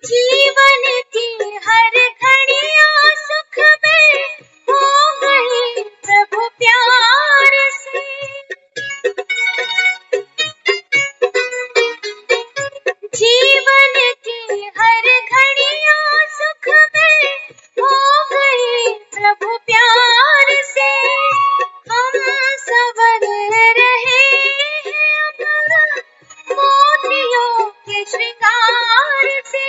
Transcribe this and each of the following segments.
जीवन की हर घड़ियां सुख में हो गई प्रभु प्यार से। जीवन की हर घड़ियां सुख में हो गई प्रभु प्यार से। हम संवर रहे हैं अब मोतियों के श्रृंगार से।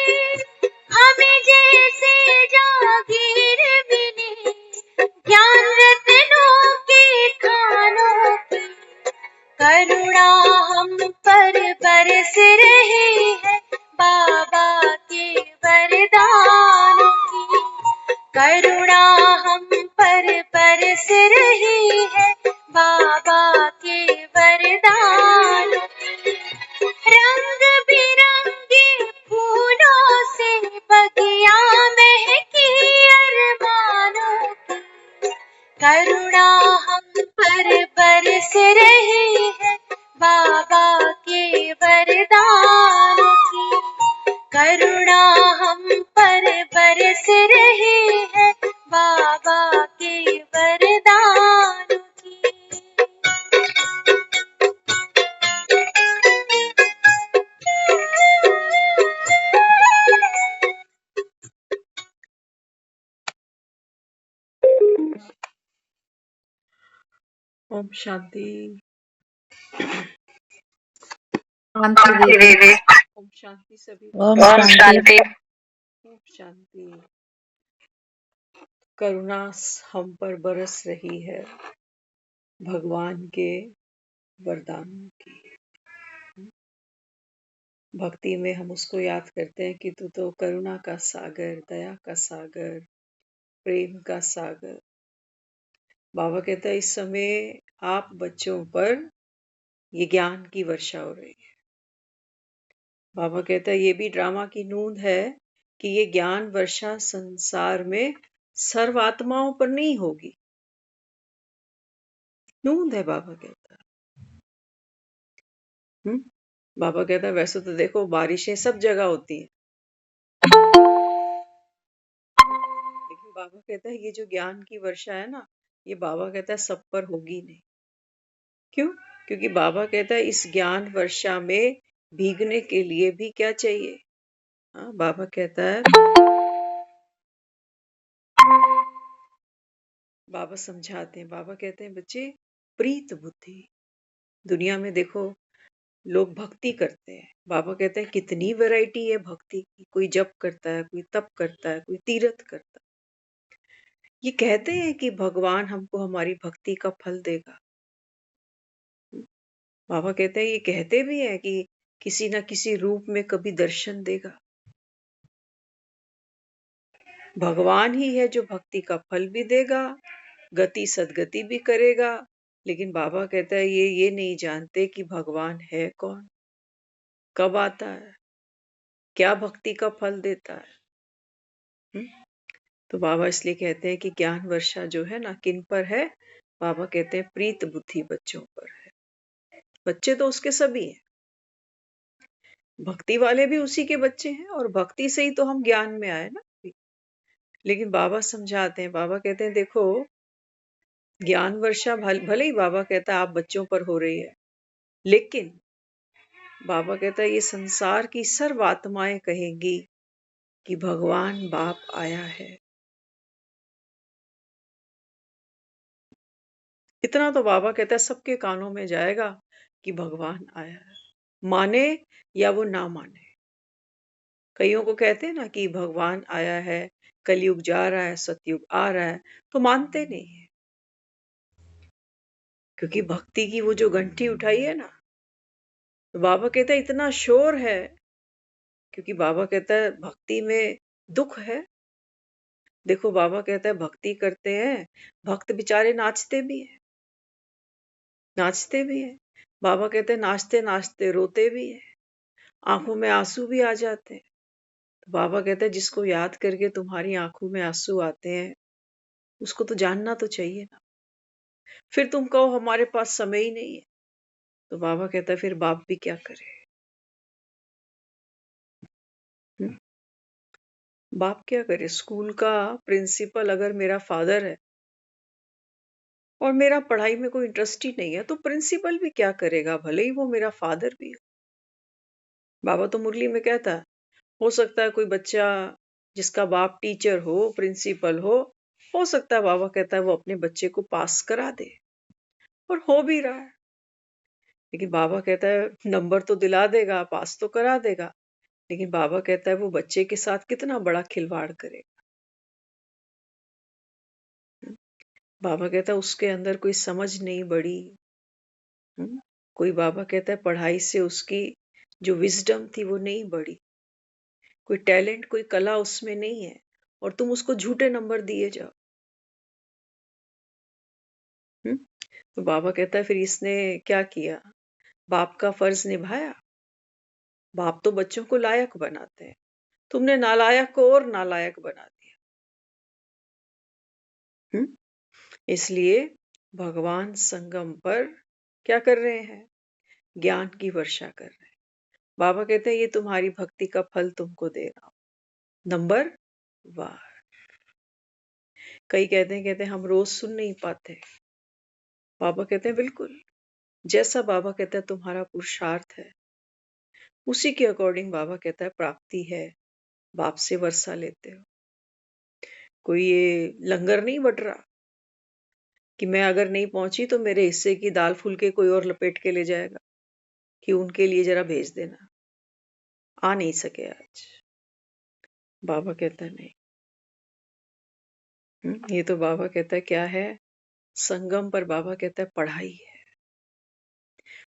हमें जैसे जागीर मिली ज्ञान रत्नों के खानों की, करुणा हम पर बरस रही है बाबा के वरदानों की। करुणा हम पर बरस रही है बाबा के वरदानों की। रंग बिरंगे फूलों से बगिया महकी अरमानों की। करुणा हम पर बरस रही है बाबा के वरदानों की। करुणा हम पर बरस रही है बाबा के वरदानों की। ओम शांति। शांति दीदी। ओम शांति सभी। ओम शांति। ओम शांति। करुणा हम पर बरस रही है भगवान के वरदानों की। भक्ति में हम उसको याद करते हैं कि तू तो करुणा का सागर, दया का सागर, प्रेम का सागर। बाबा कहता है इस समय आप बच्चों पर ये ज्ञान की वर्षा हो रही है। बाबा कहता है ये भी ड्रामा की नूंद है कि ये ज्ञान वर्षा संसार में सर्व आत्माओं पर नहीं होगी। नूंद है बाबा कहता है। बाबा कहता है वैसे तो देखो बारिशें सब जगह होती हैं, लेकिन बाबा कहता है ये जो ज्ञान की वर्षा है ना, ये बाबा कहता है सब पर होगी नहीं। क्यों? क्योंकि बाबा कहता है इस ज्ञान वर्षा में भीगने के लिए भी क्या चाहिए। बाबा कहता है, बाबा समझाते हैं, बाबा कहते हैं बच्चे प्रीत बुद्धि। दुनिया में देखो लोग भक्ति करते हैं। बाबा कहते हैं कितनी वैरायटी है भक्ति की। कोई जप करता है, कोई तप करता है, कोई तीर्थ करता है। ये कहते हैं कि भगवान हमको हमारी भक्ति का फल देगा। बाबा कहते हैं ये कहते भी है कि किसी न किसी रूप में कभी दर्शन देगा। भगवान ही है जो भक्ति का फल भी देगा, गति सदगति भी करेगा। लेकिन बाबा कहता है ये नहीं जानते कि भगवान है कौन, कब आता है, क्या भक्ति का फल देता है। तो बाबा इसलिए कहते हैं कि ज्ञान वर्षा जो है ना किन पर है। बाबा कहते हैं प्रीत बुद्धि बच्चों पर है। बच्चे तो उसके सभी हैं, भक्ति वाले भी उसी के बच्चे हैं, और भक्ति से ही तो हम ज्ञान में आए ना। लेकिन बाबा समझाते हैं, बाबा कहते हैं देखो ज्ञान वर्षा भले ही बाबा कहता है आप बच्चों पर हो रही है, लेकिन बाबा कहता है ये संसार की सर्व आत्माएं कहेंगी कि भगवान बाप आया है। इतना तो बाबा कहता है सबके कानों में जाएगा कि भगवान आया है, माने या वो ना माने। कईयों को कहते हैं ना कि भगवान आया है, कलयुग जा रहा है, सतयुग आ रहा है, तो मानते नहीं है। क्योंकि भक्ति की वो जो घंटी उठाई है ना, तो बाबा कहता है इतना शोर है। क्योंकि बाबा कहता है भक्ति में दुख है। देखो बाबा कहता है भक्ति करते हैं, भक्त बेचारे नाचते भी हैं, नाचते भी हैं। बाबा कहते हैं नाचते नाचते रोते भी हैं, आंखों में आंसू भी आ जाते हैं। तो बाबा कहते हैं जिसको याद करके तुम्हारी आंखों में आंसू आते हैं, उसको तो जानना तो चाहिए ना। फिर तुम कहो हमारे पास समय ही नहीं है, तो बाबा कहता है फिर बाप भी क्या करे। बाप क्या करे? स्कूल का प्रिंसिपल अगर मेरा फादर है और मेरा पढ़ाई में कोई इंटरेस्ट ही नहीं है, तो प्रिंसिपल भी क्या करेगा, भले ही वो मेरा फादर भी हो। बाबा तो मुरली में कहता है, हो सकता है कोई बच्चा जिसका बाप टीचर हो, प्रिंसिपल हो सकता है बाबा कहता है वो अपने बच्चे को पास करा दे, और हो भी रहा है। लेकिन बाबा कहता है नंबर तो दिला देगा, पास तो करा देगा, लेकिन बाबा कहता है वो बच्चे के साथ कितना बड़ा खिलवाड़ करेगा। बाबा कहता है उसके अंदर कोई समझ नहीं बढ़ी। कोई बाबा कहता है पढ़ाई से उसकी जो विजडम थी वो नहीं बढ़ी, कोई टैलेंट कोई कला उसमें नहीं है, और तुम उसको झूठे नंबर दिए जाओ। हम्म? तो बाबा कहता है फिर इसने क्या किया? बाप का फर्ज निभाया। बाप तो बच्चों को लायक बनाते हैं, तुमने नालायक को और नालायक बना दिया। इसलिए भगवान संगम पर क्या कर रहे हैं? ज्ञान की वर्षा कर रहे हैं। बाबा कहते हैं ये तुम्हारी भक्ति का फल तुमको दे रहा हूं। नंबर वाह। कई कहते हैं हम रोज सुन नहीं पाते। बाबा कहते हैं बिल्कुल, जैसा बाबा कहता है तुम्हारा पुरुषार्थ है, उसी के अकॉर्डिंग बाबा कहता है प्राप्ति है। बाप से वर्षा लेते हो। कोई ये लंगर नहीं बट रहा कि मैं अगर नहीं पहुंची तो मेरे हिस्से की दाल फुलके कोई और लपेट के ले जाएगा कि उनके लिए जरा भेज देना। आ नहीं सके आज। बाबा कहता है नहीं। ये तो बाबा कहता है क्या है? संगम पर बाबा कहता है पढ़ाई है।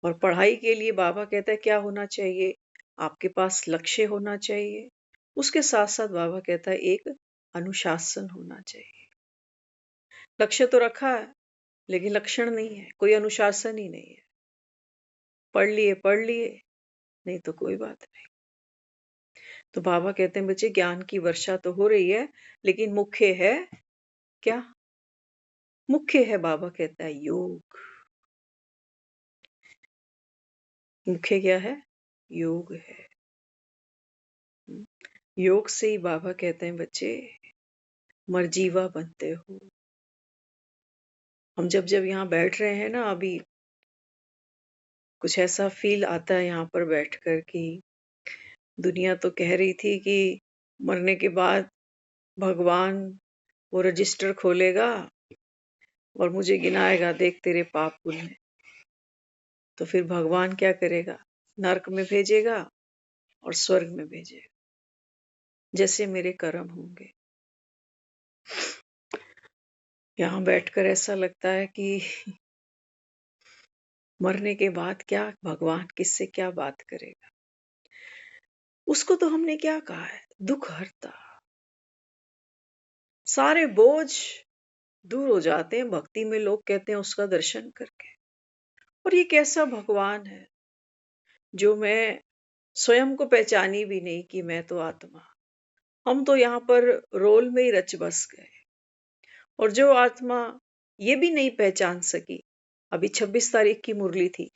और पढ़ाई के लिए बाबा कहता है क्या होना चाहिए? आपके पास लक्ष्य होना चाहिए। उसके साथ साथ बाबा कहता है एक अनुशासन होना चाहिए। लक्ष्य तो रखा है, लेकिन लक्षण नहीं है, कोई अनुशासन ही नहीं है। पढ़ लिए नहीं तो कोई बात नहीं। तो बाबा कहते हैं बच्चे ज्ञान की वर्षा तो हो रही है, लेकिन मुख्य है क्या? मुख्य है बाबा कहता है योग। मुख्य क्या है? योग है। योग से ही बाबा कहते हैं बच्चे मर्जीवा बनते हो। हम जब यहाँ बैठ रहे हैं ना, अभी कुछ ऐसा फील आता है यहाँ पर बैठकर कि दुनिया तो कह रही थी कि मरने के बाद भगवान वो रजिस्टर खोलेगा और मुझे गिनाएगा, देख तेरे पाप पुण्य। तो फिर भगवान क्या करेगा? नरक में भेजेगा और स्वर्ग में भेजेगा, जैसे मेरे कर्म होंगे। यहाँ बैठकर ऐसा लगता है कि मरने के बाद क्या भगवान किससे क्या बात करेगा? उसको तो हमने क्या कहा है? दुख हरता। सारे बोझ दूर हो जाते हैं भक्ति में, लोग कहते हैं उसका दर्शन करके। और ये कैसा भगवान है जो मैं स्वयं को पहचानी भी नहीं कि मैं तो आत्मा। हम तो यहाँ पर रोल में ही रच बस गए। और जो आत्मा ये भी नहीं पहचान सकी, अभी 26 तारीख की मुरली थी।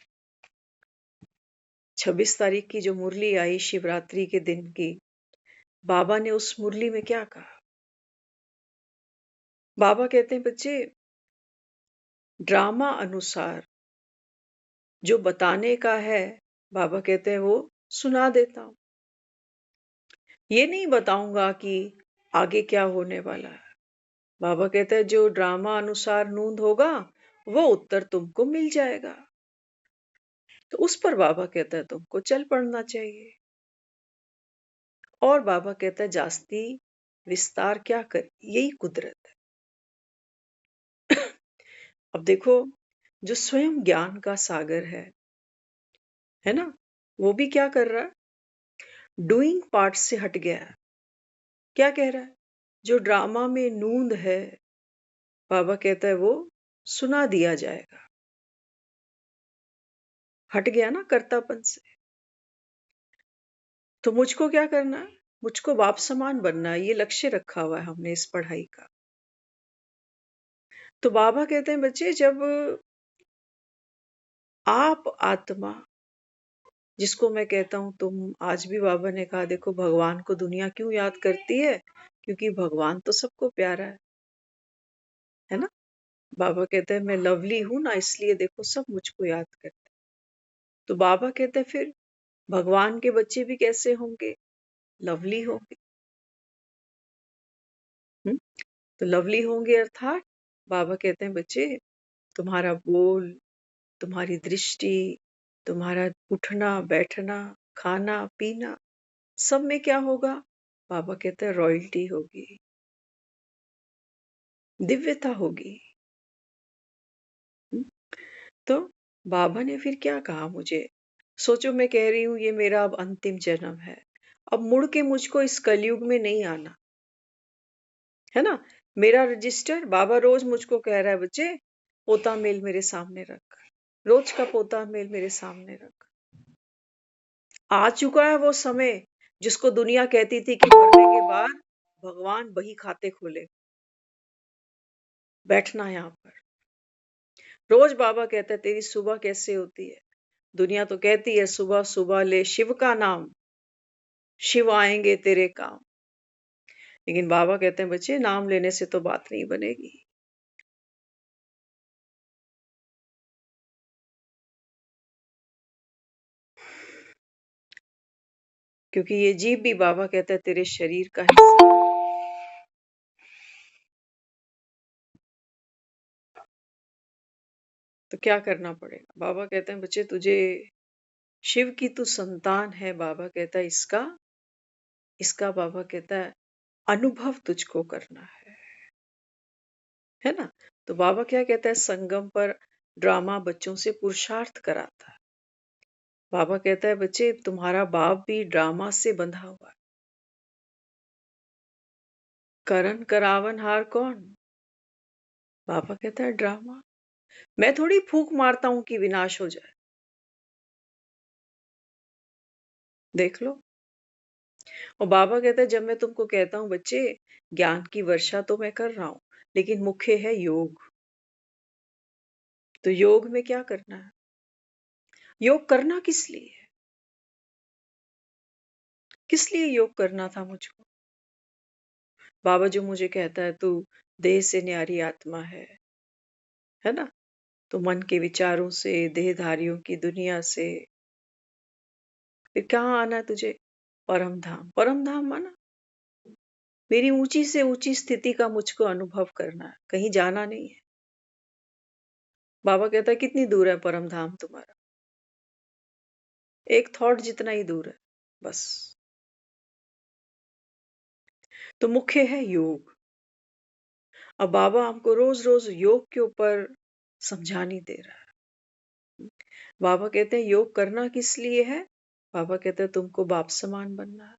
26 तारीख की जो मुरली आई शिवरात्रि के दिन की, बाबा ने उस मुरली में क्या कहा? बाबा कहते हैं बच्चे ड्रामा अनुसार जो बताने का है, बाबा कहते हैं वो सुना देता हूं। ये नहीं बताऊंगा कि आगे क्या होने वाला है। बाबा कहते हैं जो ड्रामा अनुसार नूंद होगा वो उत्तर तुमको मिल जाएगा। तो उस पर बाबा कहता है तुमको चल पड़ना चाहिए। और बाबा कहता है जास्ती विस्तार क्या कर, यही कुदरत है। अब देखो जो स्वयं ज्ञान का सागर है ना, वो भी क्या कर रहा है? डूइंग पार्ट से हट गया है। क्या कह रहा है? जो ड्रामा में नूंद है, बाबा कहता है वो सुना दिया जाएगा। हट गया ना कर्तापन से। तो मुझको क्या करना है? मुझको बाप समान बनना है। ये लक्ष्य रखा हुआ है हमने इस पढ़ाई का। तो बाबा कहते हैं बच्चे जब आप आत्मा जिसको मैं कहता हूँ तुम, आज भी बाबा ने कहा देखो भगवान को दुनिया क्यों याद करती है, क्योंकि भगवान तो सबको प्यारा है ना। बाबा कहते हैं मैं लवली हूं ना, इसलिए देखो सब मुझको याद करते हैं। तो बाबा कहते हैं फिर भगवान के बच्चे भी कैसे होंगे, लवली होंगे। हम्म? तो लवली होंगे अर्थात बाबा कहते हैं बच्चे तुम्हारा बोल, तुम्हारी दृष्टि, तुम्हारा उठना बैठना, खाना पीना, सब में क्या होगा, बाबा कहते हैं रॉयल्टी होगी, दिव्यता होगी। हम्म? तो बाबा ने फिर क्या कहा मुझे, सोचो मैं कह रही हूं ये मेरा अब अंतिम जन्म है, अब मुड़ के मुझको इस कलयुग में नहीं आना, है ना। मेरा रजिस्टर बाबा रोज मुझको कह रहा है बच्चे पोता मेल मेरे सामने रख, रोज का पोता मेल मेरे सामने रख। आ चुका है वो समय जिसको दुनिया कहती थी कि मरने के बाद भगवान बही खाते खोले, बैठना यहाँ पर। रोज बाबा कहता है तेरी सुबह कैसे होती है, दुनिया तो कहती है सुबह सुबह ले शिव का नाम, शिव आएंगे तेरे काम। लेकिन बाबा कहते हैं बच्चे नाम लेने से तो बात नहीं बनेगी। क्योंकि ये जीव भी बाबा कहता है तेरे शरीर का हिस्सा है। तो क्या करना पड़ेगा, बाबा कहते हैं बच्चे तुझे शिव की तू संतान है, बाबा कहता है इसका इसका बाबा कहता है अनुभव तुझको करना है ना। तो बाबा क्या कहता है, संगम पर ड्रामा बच्चों से पुरुषार्थ कराता है। बाबा कहता है बच्चे तुम्हारा बाप भी ड्रामा से बंधा हुआ है। करण करावन हार कौन, बाबा कहता है ड्रामा। मैं थोड़ी फूंक मारता हूं कि विनाश हो जाए, देख लो। और बाबा कहता है जब मैं तुमको कहता हूं बच्चे ज्ञान की वर्षा तो मैं कर रहा हूं, लेकिन मुख्य है योग। तो योग में क्या करना है, योग करना किस लिए है, किस लिए योग करना था मुझको। बाबा जो मुझे कहता है तू देह से न्यारी आत्मा है ना। तो मन के विचारों से, देहधारियों की दुनिया से फिर कहाँ आना है तुझे, परम धाम। परम धाम माना मेरी ऊंची से ऊंची स्थिति का मुझको अनुभव करना है, कहीं जाना नहीं है। बाबा कहता है कितनी दूर है परम धाम तुम्हारा, एक थॉट जितना ही दूर है बस। तो मुख्य है योग। अब बाबा हमको रोज रोज योग के ऊपर समझानी दे रहा है। बाबा कहते हैं योग करना किस लिए है, बाबा कहते हैं तुमको बाप समान बनना है।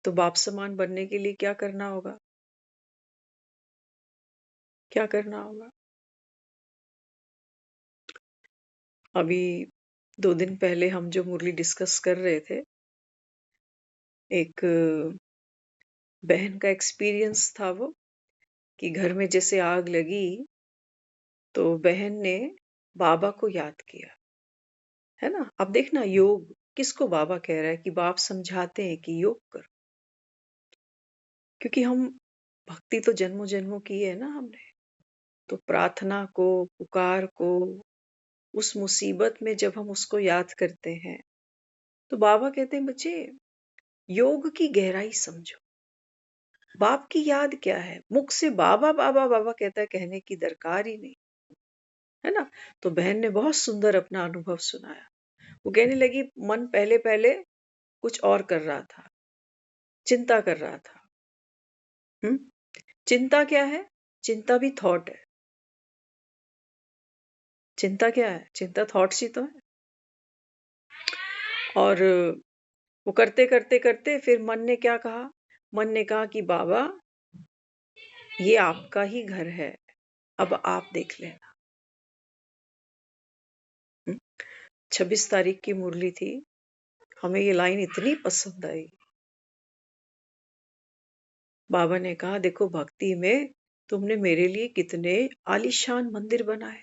तो बाप समान बनने के लिए क्या करना होगा, क्या करना होगा। अभी 2 दिन पहले हम जो मुरली डिस्कस कर रहे थे, एक बहन का एक्सपीरियंस था वो, कि घर में जैसे आग लगी तो बहन ने बाबा को याद किया, है ना। अब देखना योग किसको बाबा कह रहा है, कि बाप समझाते हैं कि योग करो, क्योंकि हम भक्ति तो जन्मों जन्मों की है ना हमने। तो प्रार्थना को, पुकार को, उस मुसीबत में जब हम उसको याद करते हैं, तो बाबा कहते हैं बच्चे योग की गहराई समझो। बाप की याद क्या है, मुख से बाबा बाबा बाबा कहता है, कहने की दरकार ही नहीं, है ना। तो बहन ने बहुत सुंदर अपना अनुभव सुनाया। वो कहने लगी मन पहले पहले कुछ और कर रहा था, चिंता कर रहा था। चिंता क्या है, चिंता भी थॉट है। चिंता क्या है, चिंता थॉट्स ही तो है। और वो करते करते करते फिर मन ने क्या कहा, मन ने कहा कि बाबा ये आपका ही घर है, अब आप देख लेना। 26 तारीख की मुरली थी, हमें ये लाइन इतनी पसंद आई। बाबा ने कहा देखो भक्ति में तुमने मेरे लिए कितने आलीशान मंदिर बनाए,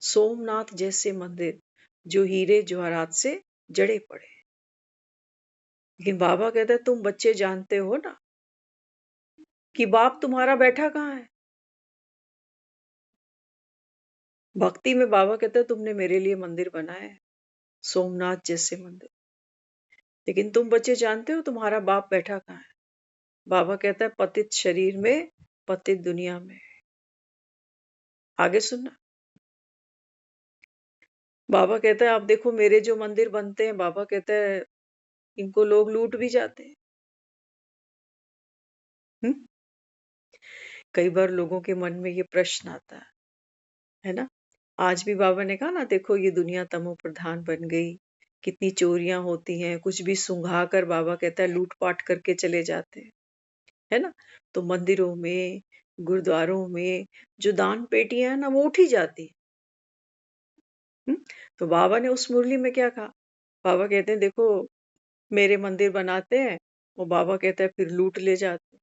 सोमनाथ जैसे मंदिर, जो हीरे जवाहरात से जड़े पड़े। लेकिन बाबा कहते हैं तुम बच्चे जानते हो ना कि बाप तुम्हारा बैठा कहाँ है। भक्ति में बाबा कहते हैं तुमने मेरे लिए मंदिर बनाए हैं, सोमनाथ जैसे मंदिर, लेकिन तुम बच्चे जानते हो तुम्हारा बाप बैठा कहाँ है। बाबा कहता है पतित शरीर में, पतित दुनिया में। आगे सुनना। बाबा कहता है आप देखो मेरे जो मंदिर बनते हैं, बाबा कहता है इनको लोग लूट भी जाते हैं। हम्म? कई बार लोगों के मन में ये प्रश्न आता है ना। आज भी बाबा ने कहा ना, देखो ये दुनिया तमो प्रधान बन गई, कितनी चोरियां होती हैं, कुछ भी सुंघा कर बाबा कहता है लूटपाट करके चले जाते हैं, है ना। तो मंदिरों में, गुरुद्वारों में जो दान पेटियां है ना, वो उठी जाती है। तो बाबा ने उस मुरली में क्या कहा? बाबा कहते हैं देखो मेरे मंदिर बनाते हैं, वो बाबा कहता है फिर लूट ले जाते हैं।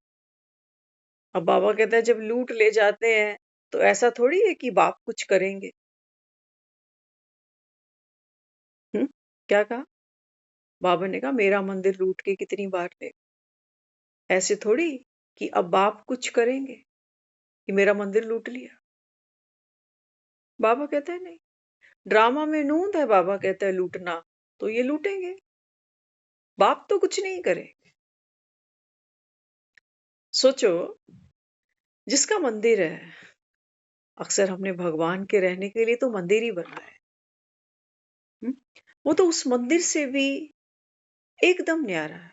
अब बाबा कहता है जब लूट ले जाते हैं तो ऐसा थोड़ी है कि बाप कुछ करेंगे। हम्म क्या कहा? बाबा ने कहा मेरा मंदिर लूट के कितनी बार ले, ऐसे थोड़ी कि अब बाप कुछ करेंगे कि मेरा मंदिर लूट लिया। बाबा कहते हैं नहीं, ड्रामा में नूंद है। बाबा कहता है लूटना, तो ये लूटेंगे, बाप तो कुछ नहीं करे। सोचो, जिसका मंदिर है, अक्सर हमने भगवान के रहने के लिए तो मंदिर ही बनाया है। वो तो उस मंदिर से भी एकदम न्यारा है।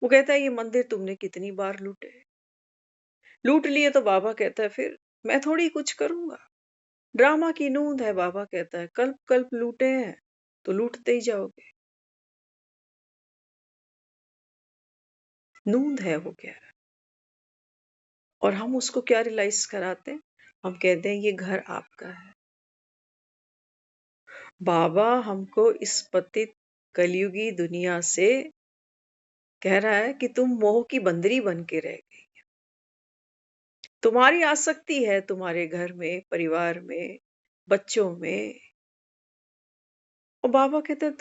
वो कहता है ये मंदिर तुमने कितनी बार लूटे, लूट लिए तो बाबा कहता है फिर मैं थोड़ी कुछ करूंगा। ड्रामा की नूंद है। बाबा कहता है कल्प कल्प लूटे हैं तो लूटते ही जाओगे। नूंद है वो कह रहा है। और हम उसको क्या रियलाइज कराते हैं? हम कहते हैं ये घर आपका है। बाबा हमको इस पतित कलयुगी दुनिया से कह रहा है कि तुम मोह की बंदरी बन के रह गई। तुम्हारी आसक्ति है तुम्हारे घर में, परिवार में, बच्चों में। और बाबा कहते हैं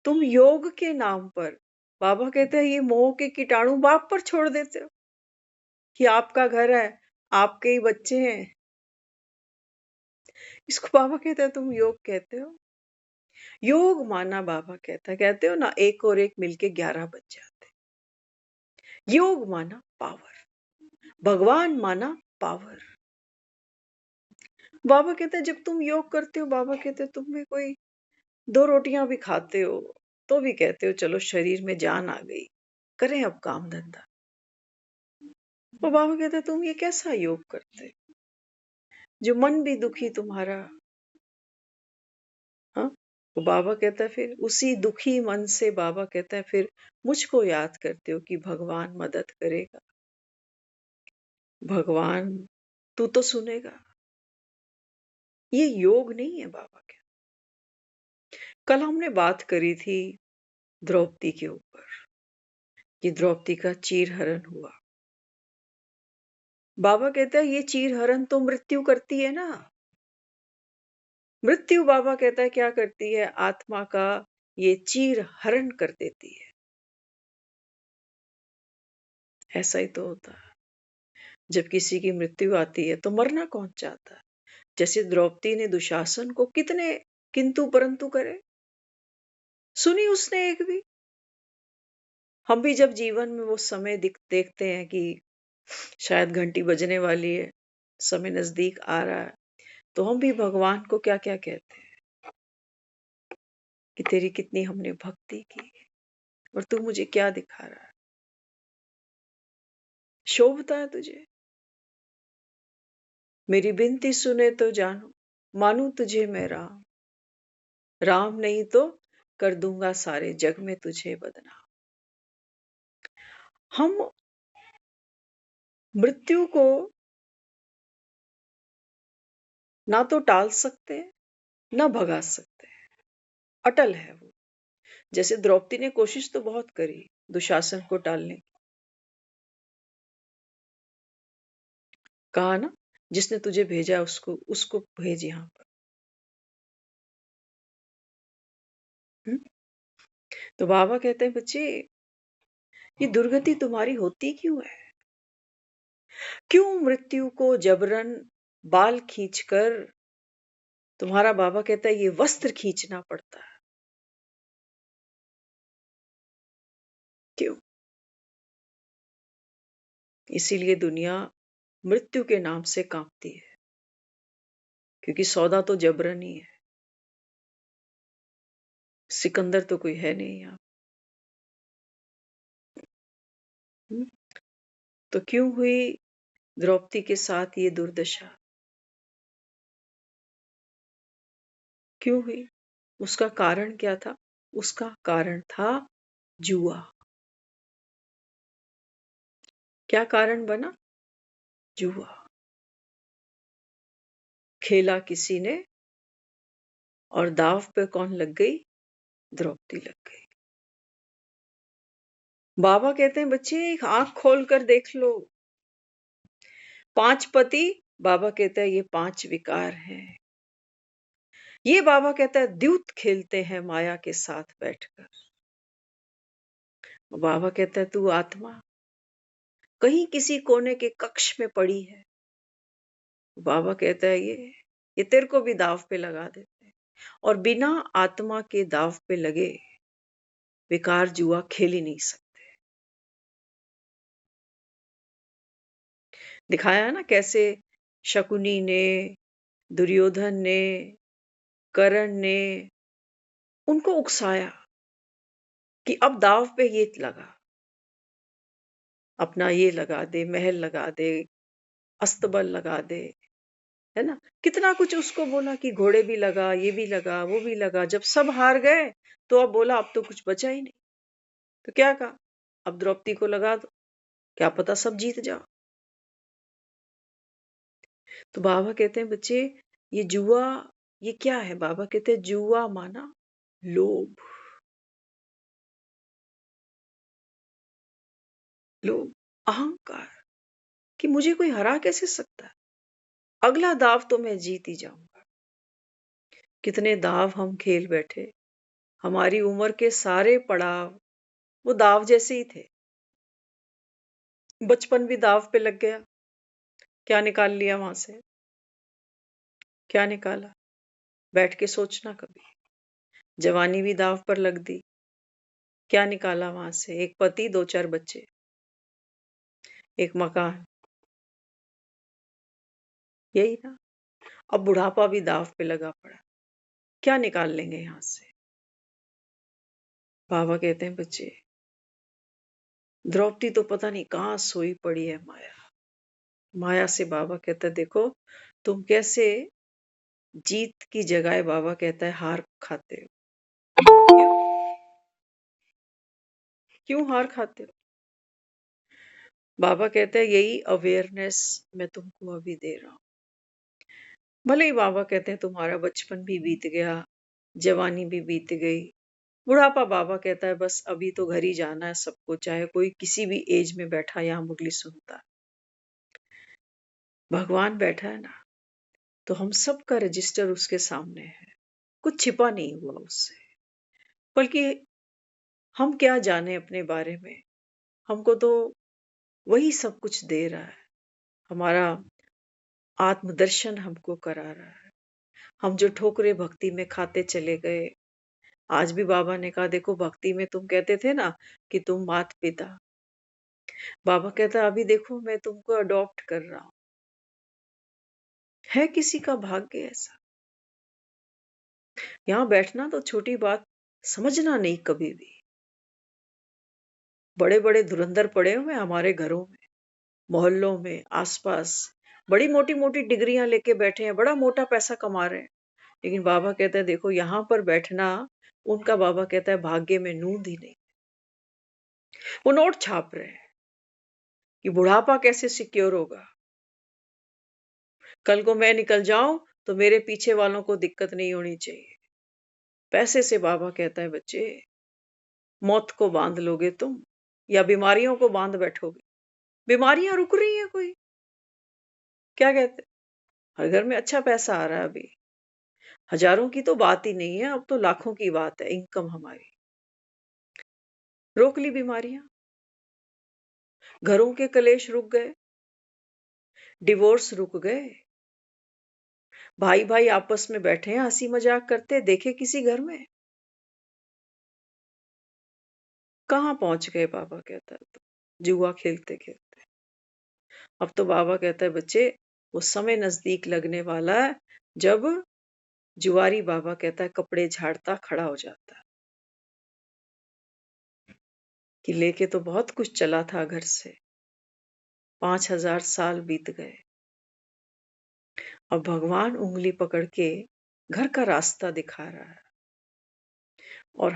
तुम योग के नाम पर, बाबा कहते हैं ये मोह के कीटाणु बाप पर छोड़ देते हो कि आपका घर है, आपके ही बच्चे हैं। इसको बाबा कहते हैं तुम योग कहते हो। योग माना, बाबा कहते हो ना, एक और एक मिलके 11 बन जाते। योग माना पावर, भगवान माना पावर। बाबा कहते हैं जब तुम योग करते हो, बाबा कहते हैं तुम में कोई 2 रोटियां भी खाते हो तो भी कहते हो चलो शरीर में जान आ गई, करें अब काम धंधा। वो बाबा कहते हैं तुम ये कैसा योग करते, जो मन भी दुखी तुम्हारा। हाँ, तो बाबा कहता है फिर उसी दुखी मन से बाबा कहता है फिर मुझको याद करते हो कि भगवान मदद करेगा, भगवान तू तो सुनेगा। ये योग नहीं है बाबा के। कल हमने बात करी थी द्रौपदी के ऊपर कि द्रौपदी का चीरहरण हुआ। बाबा कहता है ये चीरहरण तो मृत्यु करती है ना। मृत्यु बाबा कहता है क्या करती है? आत्मा का ये चीरहरण कर देती है। ऐसा ही तो होता है। जब किसी की मृत्यु आती है तो मरना कौन चाहता है? जैसे द्रौपदी ने दुशासन को कितने किंतु परंतु करे, सुनी उसने एक भी? हम भी जब जीवन में वो समय देखते हैं कि शायद घंटी बजने वाली है, समय नजदीक आ रहा है, तो हम भी भगवान को क्या क्या कहते हैं कि तेरी कितनी हमने भक्ति की और तू मुझे क्या दिखा रहा है, शोभता है तुझे? मेरी बिनती सुने तो जानो, मानू तुझे मैं राम, राम नहीं तो कर दूंगा सारे जग में तुझे बदनाम। हम मृत्यु को ना तो टाल सकते हैं ना भगा सकते हैं, अटल है वो। जैसे द्रौपदी ने कोशिश तो बहुत करी दुशासन को टालने की, कहा ना जिसने तुझे भेजा उसको उसको भेज यहाँ पर। तो बाबा कहते हैं बच्चे, ये दुर्गति तुम्हारी होती क्यों है? क्यों मृत्यु को जबरन बाल खींचकर, तुम्हारा बाबा कहता है, ये वस्त्र खींचना पड़ता है? क्यों? इसीलिए दुनिया मृत्यु के नाम से कांपती है, क्योंकि सौदा तो जबरन ही है। सिकंदर तो कोई है नहीं यहाँ। तो क्यों हुई द्रौपदी के साथ ये दुर्दशा? क्यों हुई? उसका कारण क्या था? उसका कारण था जुआ। क्या कारण बना? जुआ। खेला किसी ने, और दाव पे कौन लग गई? द्रौपदी लग गई। बाबा कहते हैं बच्चे, एक आंख खोल कर देख लो। 5 पति, बाबा कहता है ये 5 विकार हैं। ये बाबा कहता है द्यूत खेलते हैं माया के साथ बैठकर। बाबा कहता है तू आत्मा कहीं किसी कोने के कक्ष में पड़ी है। बाबा कहता है ये तेरे को भी दाव पे लगा देते हैं, और बिना आत्मा के दाव पे लगे विकार जुआ खेल ही नहीं सकते। दिखाया ना कैसे शकुनी ने, दुर्योधन ने, कर्ण ने उनको उकसाया कि अब दाव पे ये लगा, अपना ये लगा दे, महल लगा दे, अस्तबल लगा दे, है ना? कितना कुछ उसको बोला कि घोड़े भी लगा, ये भी लगा, वो भी लगा। जब सब हार गए तो अब बोला अब तो कुछ बचा ही नहीं। तो क्या कहा? अब द्रौपदी को लगा दो, क्या पता सब जीत जाओ। तो बाबा कहते हैं बच्चे, ये जुआ ये क्या है? बाबा कहते हैं जुआ माना लोभ। लोभ, अहंकार, कि मुझे कोई हरा कैसे सकता है, अगला दाव तो मैं जीत ही जाऊंगा। कितने दाव हम खेल बैठे, हमारी उम्र के सारे पड़ाव वो दाव जैसे ही थे। बचपन भी दाव पे लग गया, क्या निकाल लिया वहां से? क्या निकाला? बैठ के सोचना कभी। जवानी भी दाव पर लग दी, क्या निकाला वहां से? एक पति, 2-4 बच्चे, एक मकान, यही ना। अब बुढ़ापा भी दाव पे लगा पड़ा, क्या निकाल लेंगे यहां से? बाबा कहते हैं बच्चे, द्रौपदी तो पता नहीं कहाँ सोई पड़ी है माया। माया से बाबा कहता है देखो तुम कैसे जीत की जगह, बाबा कहता है हार खाते हो। क्यों? क्यों हार खाते हो? बाबा कहता है यही अवेयरनेस मैं तुमको अभी दे रहा हूं। भले ही बाबा कहते हैं तुम्हारा बचपन भी बीत गया, जवानी भी बीत गई, बुढ़ापा बाबा कहता है बस अभी तो घर ही जाना है सबको, चाहे कोई किसी भी एज में बैठा यहाँ मुरली सुनता है। भगवान बैठा है ना, तो हम सबका रजिस्टर उसके सामने है, कुछ छिपा नहीं हुआ उससे। बल्कि हम क्या जाने अपने बारे में, हमको तो वही सब कुछ दे रहा है। हमारा आत्मदर्शन हमको करा रहा है। हम जो ठोकरे भक्ति में खाते चले गए, आज भी बाबा ने कहा देखो भक्ति में तुम कहते थे ना कि तुम मात पिता, बाबा कहता है अभी देखो मैं तुमको अडॉप्ट कर रहा हूं। है किसी का भाग्य ऐसा? यहाँ बैठना तो छोटी बात समझना नहीं कभी भी। बड़े बड़े धुरंधर पड़े हुए हमारे घरों में, मोहल्लों में, आसपास, बड़ी मोटी मोटी डिग्रियां लेके बैठे हैं, बड़ा मोटा पैसा कमा रहे हैं। लेकिन बाबा कहता है देखो यहाँ पर बैठना उनका, बाबा कहता है भाग्य में नूंद ही नहीं। वो नोट छाप रहे हैं कि बुढ़ापा कैसे सिक्योर होगा, कल को मैं निकल जाऊं तो मेरे पीछे वालों को दिक्कत नहीं होनी चाहिए। पैसे से बाबा कहता है बच्चे मौत को बांध लोगे तुम, या बीमारियों को बांध बैठोगे? बीमारियां रुक रही हैं कोई? क्या कहते? हर घर में अच्छा पैसा आ रहा है अभी, हजारों की तो बात ही नहीं है, अब तो लाखों की बात है इनकम हमारी। रोक ली बीमारियां, घरों के कलेश रुक गए, डिवोर्स रुक गए, भाई भाई आपस में बैठे हैं हंसी मजाक करते, देखे किसी घर में? कहाँ पहुंच गए? बाबा कहता है तो जुआ खेलते खेलते। अब तो बाबा कहता है बच्चे, वो समय नजदीक लगने वाला है जब जुआरी, बाबा कहता है, कपड़े झाड़ता खड़ा हो जाता है कि लेके तो बहुत कुछ चला था घर से, 5,000 साल बीत गए, अब भगवान उंगली पकड़ के घर का रास्ता दिखा रहा है। और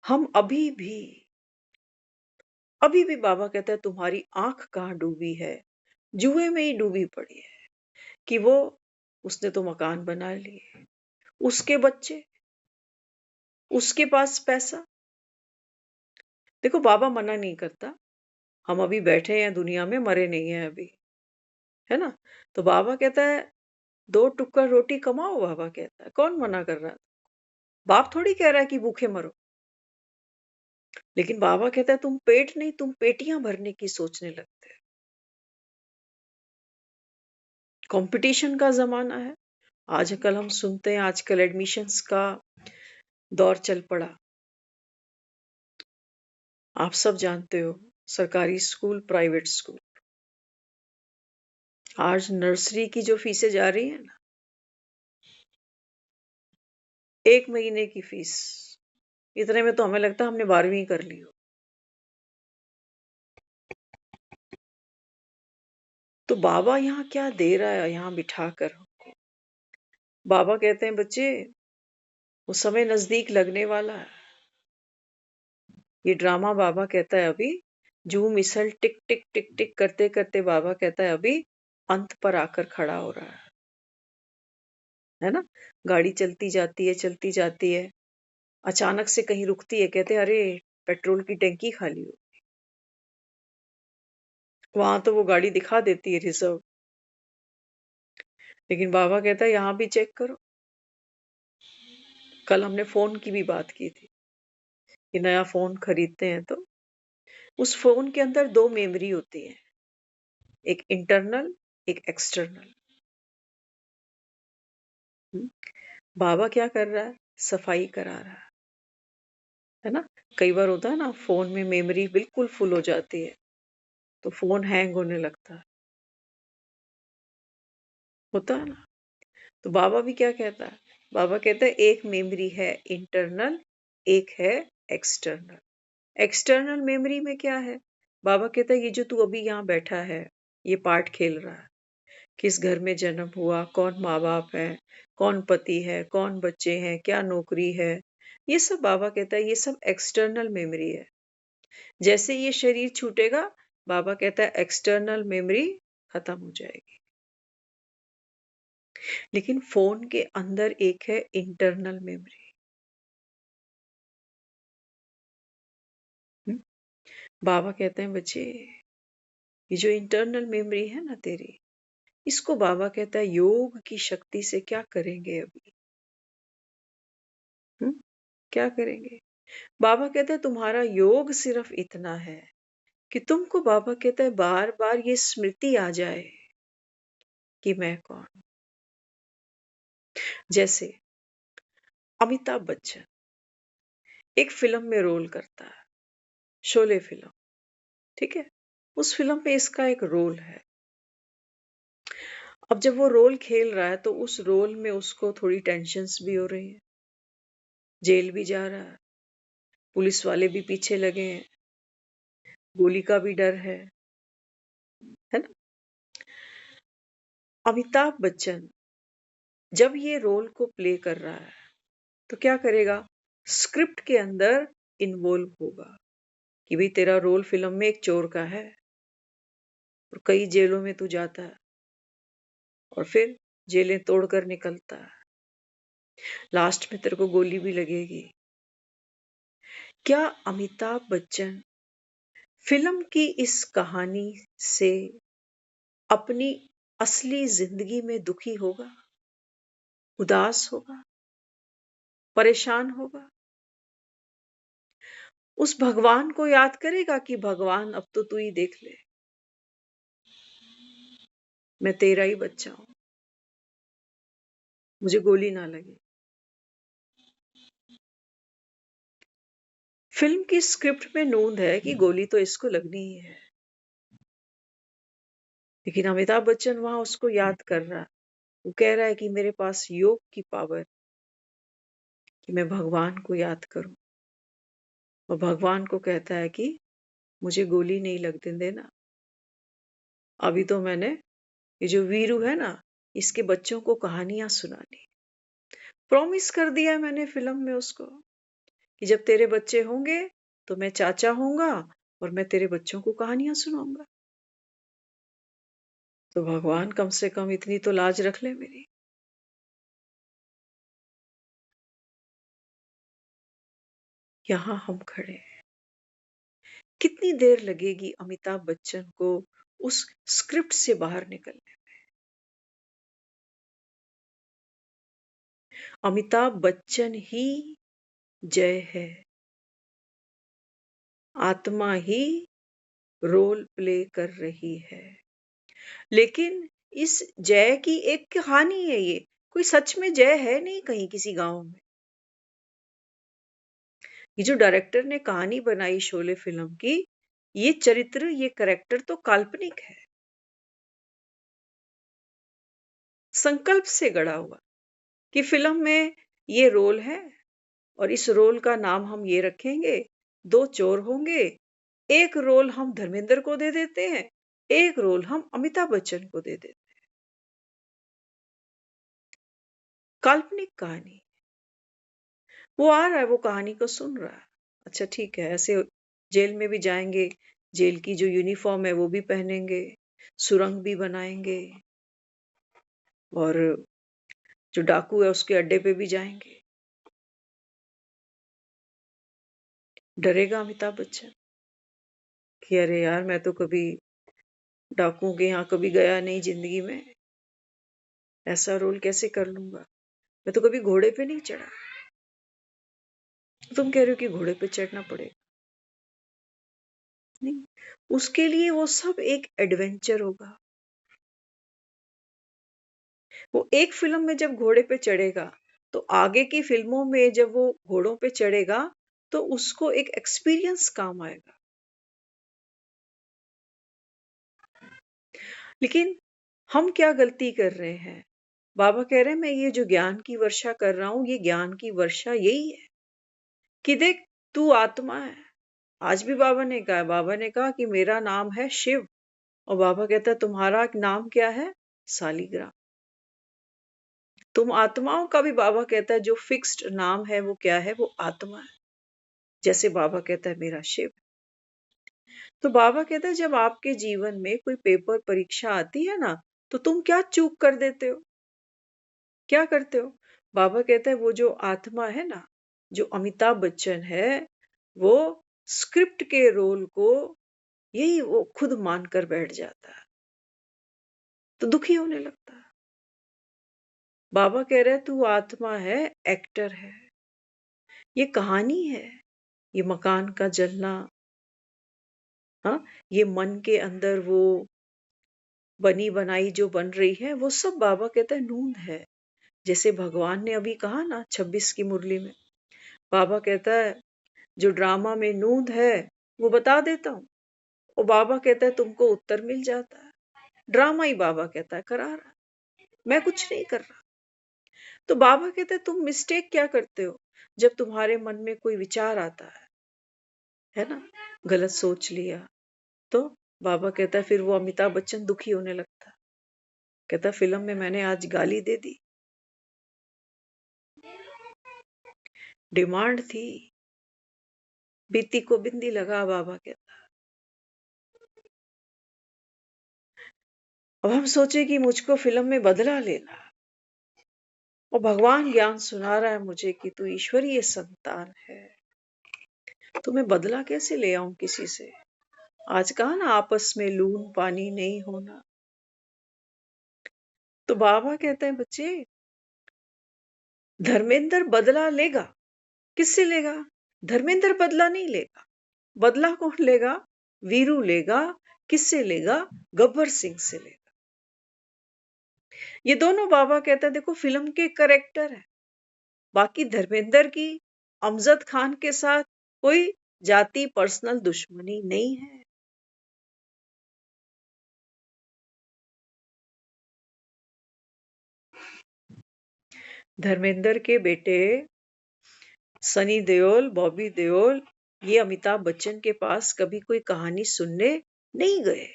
हम अभी भी बाबा कहता है तुम्हारी आंख कहाँ डूबी है, जुए में ही डूबी पड़ी है कि वो, उसने तो मकान बना लिए, उसके बच्चे, उसके पास पैसा। देखो बाबा मना नहीं करता, हम अभी बैठे हैं दुनिया में, मरे नहीं है अभी, है ना? तो बाबा कहता है 2 टुकड़ा रोटी कमाओ, बाबा कहता है, कौन मना कर रहा है? बाप थोड़ी कह रहा है कि भूखे मरो, लेकिन बाबा कहता है तुम पेट नहीं, तुम पेटियां भरने की सोचने लगते हैं। कंपटीशन का जमाना है, आजकल हम सुनते हैं, आजकल एडमिशन्स का दौर चल पड़ा। आप सब जानते हो, सरकारी स्कूल, प्राइवेट स्कूल, आज नर्सरी की जो फीसें जा रही है ना, 1 महीने की फीस, इतने में तो हमें लगता है हमने 12वीं कर ली हो। तो बाबा यहाँ क्या दे रहा है यहाँ बिठा कर हमको? बाबा कहते हैं बच्चे, वो समय नजदीक लगने वाला है। ये ड्रामा बाबा कहता है अभी, जू मिसल टिक टिक टिक टिक करते करते, बाबा कहता है अभी अंत पर आकर खड़ा हो रहा है ना? गाड़ी चलती जाती है, अचानक से कहीं रुकती है, कहते हैं अरे पेट्रोल की टंकी खाली हो। वहां तो वो गाड़ी दिखा देती है रिजर्व, लेकिन बाबा कहता है यहाँ भी चेक करो। कल हमने फोन की भी बात की थी कि नया फोन खरीदते हैं तो उस फोन के अंदर 2 मेमोरी होती है, एक इंटरनल, एक एक्सटर्नल। बाबा क्या कर रहा है? सफाई करा रहा है ना? कई बार होता है ना, फोन में मेमोरी बिल्कुल फुल हो जाती है तो फोन हैंग होने लगता है, होता है ना? तो बाबा भी क्या कहता है? बाबा कहता है एक मेमोरी है इंटरनल, एक है एक्सटर्नल। एक्सटर्नल मेमोरी में क्या है? बाबा कहता है ये जो तू अभी यहाँ बैठा है, ये पार्ट खेल रहा है, किस घर में जन्म हुआ, कौन माँ बाप है, कौन पति है, कौन बच्चे हैं, क्या नौकरी है, ये सब बाबा कहता है ये सब एक्सटर्नल मेमोरी है। जैसे ये शरीर छूटेगा, बाबा कहता है एक्सटर्नल मेमोरी खत्म हो जाएगी, लेकिन फोन के अंदर एक है इंटरनल मेमोरी। बाबा कहते हैं बच्चे, ये जो इंटरनल मेमोरी है ना तेरी, इसको बाबा कहता है योग की शक्ति से क्या करेंगे अभी? हुँ? क्या करेंगे? बाबा कहते हैं तुम्हारा योग सिर्फ इतना है कि तुमको, बाबा कहता है, बार बार ये स्मृति आ जाए कि मैं कौन। जैसे अमिताभ बच्चन एक फिल्म में रोल करता है, शोले फिल्म, ठीक है? उस फिल्म में इसका एक रोल है। अब जब वो रोल खेल रहा है तो उस रोल में उसको थोड़ी टेंशन्स भी हो रही है, जेल भी जा रहा है, पुलिस वाले भी पीछे लगे हैं, गोली का भी डर है ना? अमिताभ बच्चन जब ये रोल को प्ले कर रहा है तो क्या करेगा? स्क्रिप्ट के अंदर इन्वॉल्व होगा कि भाई तेरा रोल फिल्म में एक चोर का है और कई जेलों में तू जाता है और फिर जेलें तोड़कर निकलता है, लास्ट में तेरे को गोली भी लगेगी। क्या अमिताभ बच्चन फिल्म की इस कहानी से अपनी असली जिंदगी में दुखी होगा, उदास होगा, परेशान होगा? उस भगवान को याद करेगा कि भगवान अब तो तू ही देख ले, मैं तेरा ही बच्चा हूं, मुझे गोली ना लगे। फिल्म की स्क्रिप्ट में नोंद है कि गोली तो इसको लगनी ही है, लेकिन अमिताभ बच्चन वहां उसको याद कर रहा, वो कह रहा है कि मेरे पास योग की पावर, कि मैं भगवान को याद करूं, और भगवान को कहता है कि मुझे गोली नहीं लगने देना, अभी तो मैंने ये जो वीरू है ना, इसके बच्चों को कहानियां सुनानी, प्रॉमिस कर दिया है मैंने फिल्म में उसको कि जब तेरे बच्चे होंगे तो मैं चाचा होऊंगा और मैं तेरे बच्चों को कहानियां सुनाऊंगा। तो भगवान कम से कम इतनी तो लाज रख ले मेरी। यहां हम खड़े हैं, कितनी देर लगेगी अमिताभ बच्चन को उस स्क्रिप्ट से बाहर निकलने। अमिताभ बच्चन ही जय है, आत्मा ही रोल प्ले कर रही है, लेकिन इस जय की एक कहानी है, ये कोई सच में जय है नहीं कहीं किसी गांव में। ये जो डायरेक्टर ने कहानी बनाई शोले फिल्म की, ये चरित्र, ये कैरेक्टर तो काल्पनिक है, संकल्प से गढ़ा हुआ कि फिल्म में ये रोल है और इस रोल का नाम हम ये रखेंगे, दो चोर होंगे, एक रोल हम धर्मेंद्र को दे देते हैं, एक रोल हम अमिताभ बच्चन को दे देते हैं। काल्पनिक कहानी, वो आ रहा है, वो कहानी को सुन रहा है, अच्छा ठीक है, ऐसे जेल में भी जाएंगे, जेल की जो यूनिफॉर्म है वो भी पहनेंगे, सुरंग भी बनाएंगे, और जो डाकू है उसके अड्डे पे भी जाएंगे। डरेगा अमिताभ बच्चन कि अरे यार, मैं तो कभी डाकुओं के यहाँ कभी गया नहीं जिंदगी में, ऐसा रोल कैसे कर लूंगा, मैं तो कभी घोड़े पे नहीं चढ़ा। तुम कह रहे हो कि घोड़े पे चढ़ना पड़ेगा, नहीं, उसके लिए वो सब एक एडवेंचर होगा। वो एक फिल्म में जब घोड़े पे चढ़ेगा तो आगे की फिल्मों में जब वो घोड़ों पे चढ़ेगा तो उसको एक एक्सपीरियंस काम आएगा। लेकिन हम क्या गलती कर रहे हैं, बाबा कह रहे हैं मैं ये जो ज्ञान की वर्षा कर रहा हूं, ये ज्ञान की वर्षा यही है कि देख, तू आत्मा है। आज भी बाबा ने कहा, बाबा ने कहा कि मेरा नाम है शिव, और बाबा कहता है तुम्हारा नाम क्या है, सालिग्राम। तुम आत्माओं का भी बाबा कहता है जो फिक्स्ड नाम है वो क्या है, वो आत्मा है। जैसे बाबा कहता है मेरा शिव। तो बाबा कहता है जब आपके जीवन में कोई पेपर परीक्षा आती है ना, तो तुम क्या चूक कर देते हो, क्या करते हो। बाबा कहता है वो जो आत्मा है ना, जो अमिताभ बच्चन है, वो स्क्रिप्ट के रोल को यही वो खुद मानकर बैठ जाता है, तो दुखी होने लगता है। बाबा कह रहे तू आत्मा है, एक्टर है, ये कहानी है, ये मकान का जलना, हाँ, ये मन के अंदर वो बनी बनाई जो बन रही है, वो सब बाबा कहता है नूंद है। जैसे भगवान ने अभी कहा ना 26 की मुरली में, बाबा कहता है जो ड्रामा में नूंद है वो बता देता हूँ, और बाबा कहता है तुमको उत्तर मिल जाता है। ड्रामा ही बाबा कहता है करा रहा, मैं कुछ नहीं कर रहा। तो बाबा कहता है तुम मिस्टेक क्या करते हो, जब तुम्हारे मन में कोई विचार आता है ना, गलत सोच लिया, तो बाबा कहता है फिर वो अमिताभ बच्चन दुखी होने लगता, कहता फिल्म में मैंने आज गाली दे दी, डिमांड थी, बीती को बिंदी लगा, बाबा कहता। अब हम सोचे कि मुझको फिल्म में बदला लेना, और भगवान ज्ञान सुना रहा है मुझे कि तू ईश्वरीय संतान है, तो मैं बदला कैसे ले आऊं किसी से। आज कहा ना आपस में लून पानी नहीं होना। तो बाबा कहते हैं बच्चे, धर्मेंद्र बदला लेगा, किससे लेगा, धर्मेंद्र बदला नहीं लेगा, बदला कौन लेगा? वीरू लेगा। किससे लेगा? गब्बर सिंह से लेगा। ये दोनों बाबा कहता है देखो फिल्म के करेक्टर है। बाकी धर्मेंद्र की अमजद खान के साथ कोई जाति पर्सनल दुश्मनी नहीं है। धर्मेंद्र के बेटे सनी देओल, बॉबी देओल, ये अमिताभ बच्चन के पास कभी कोई कहानी सुनने नहीं गए।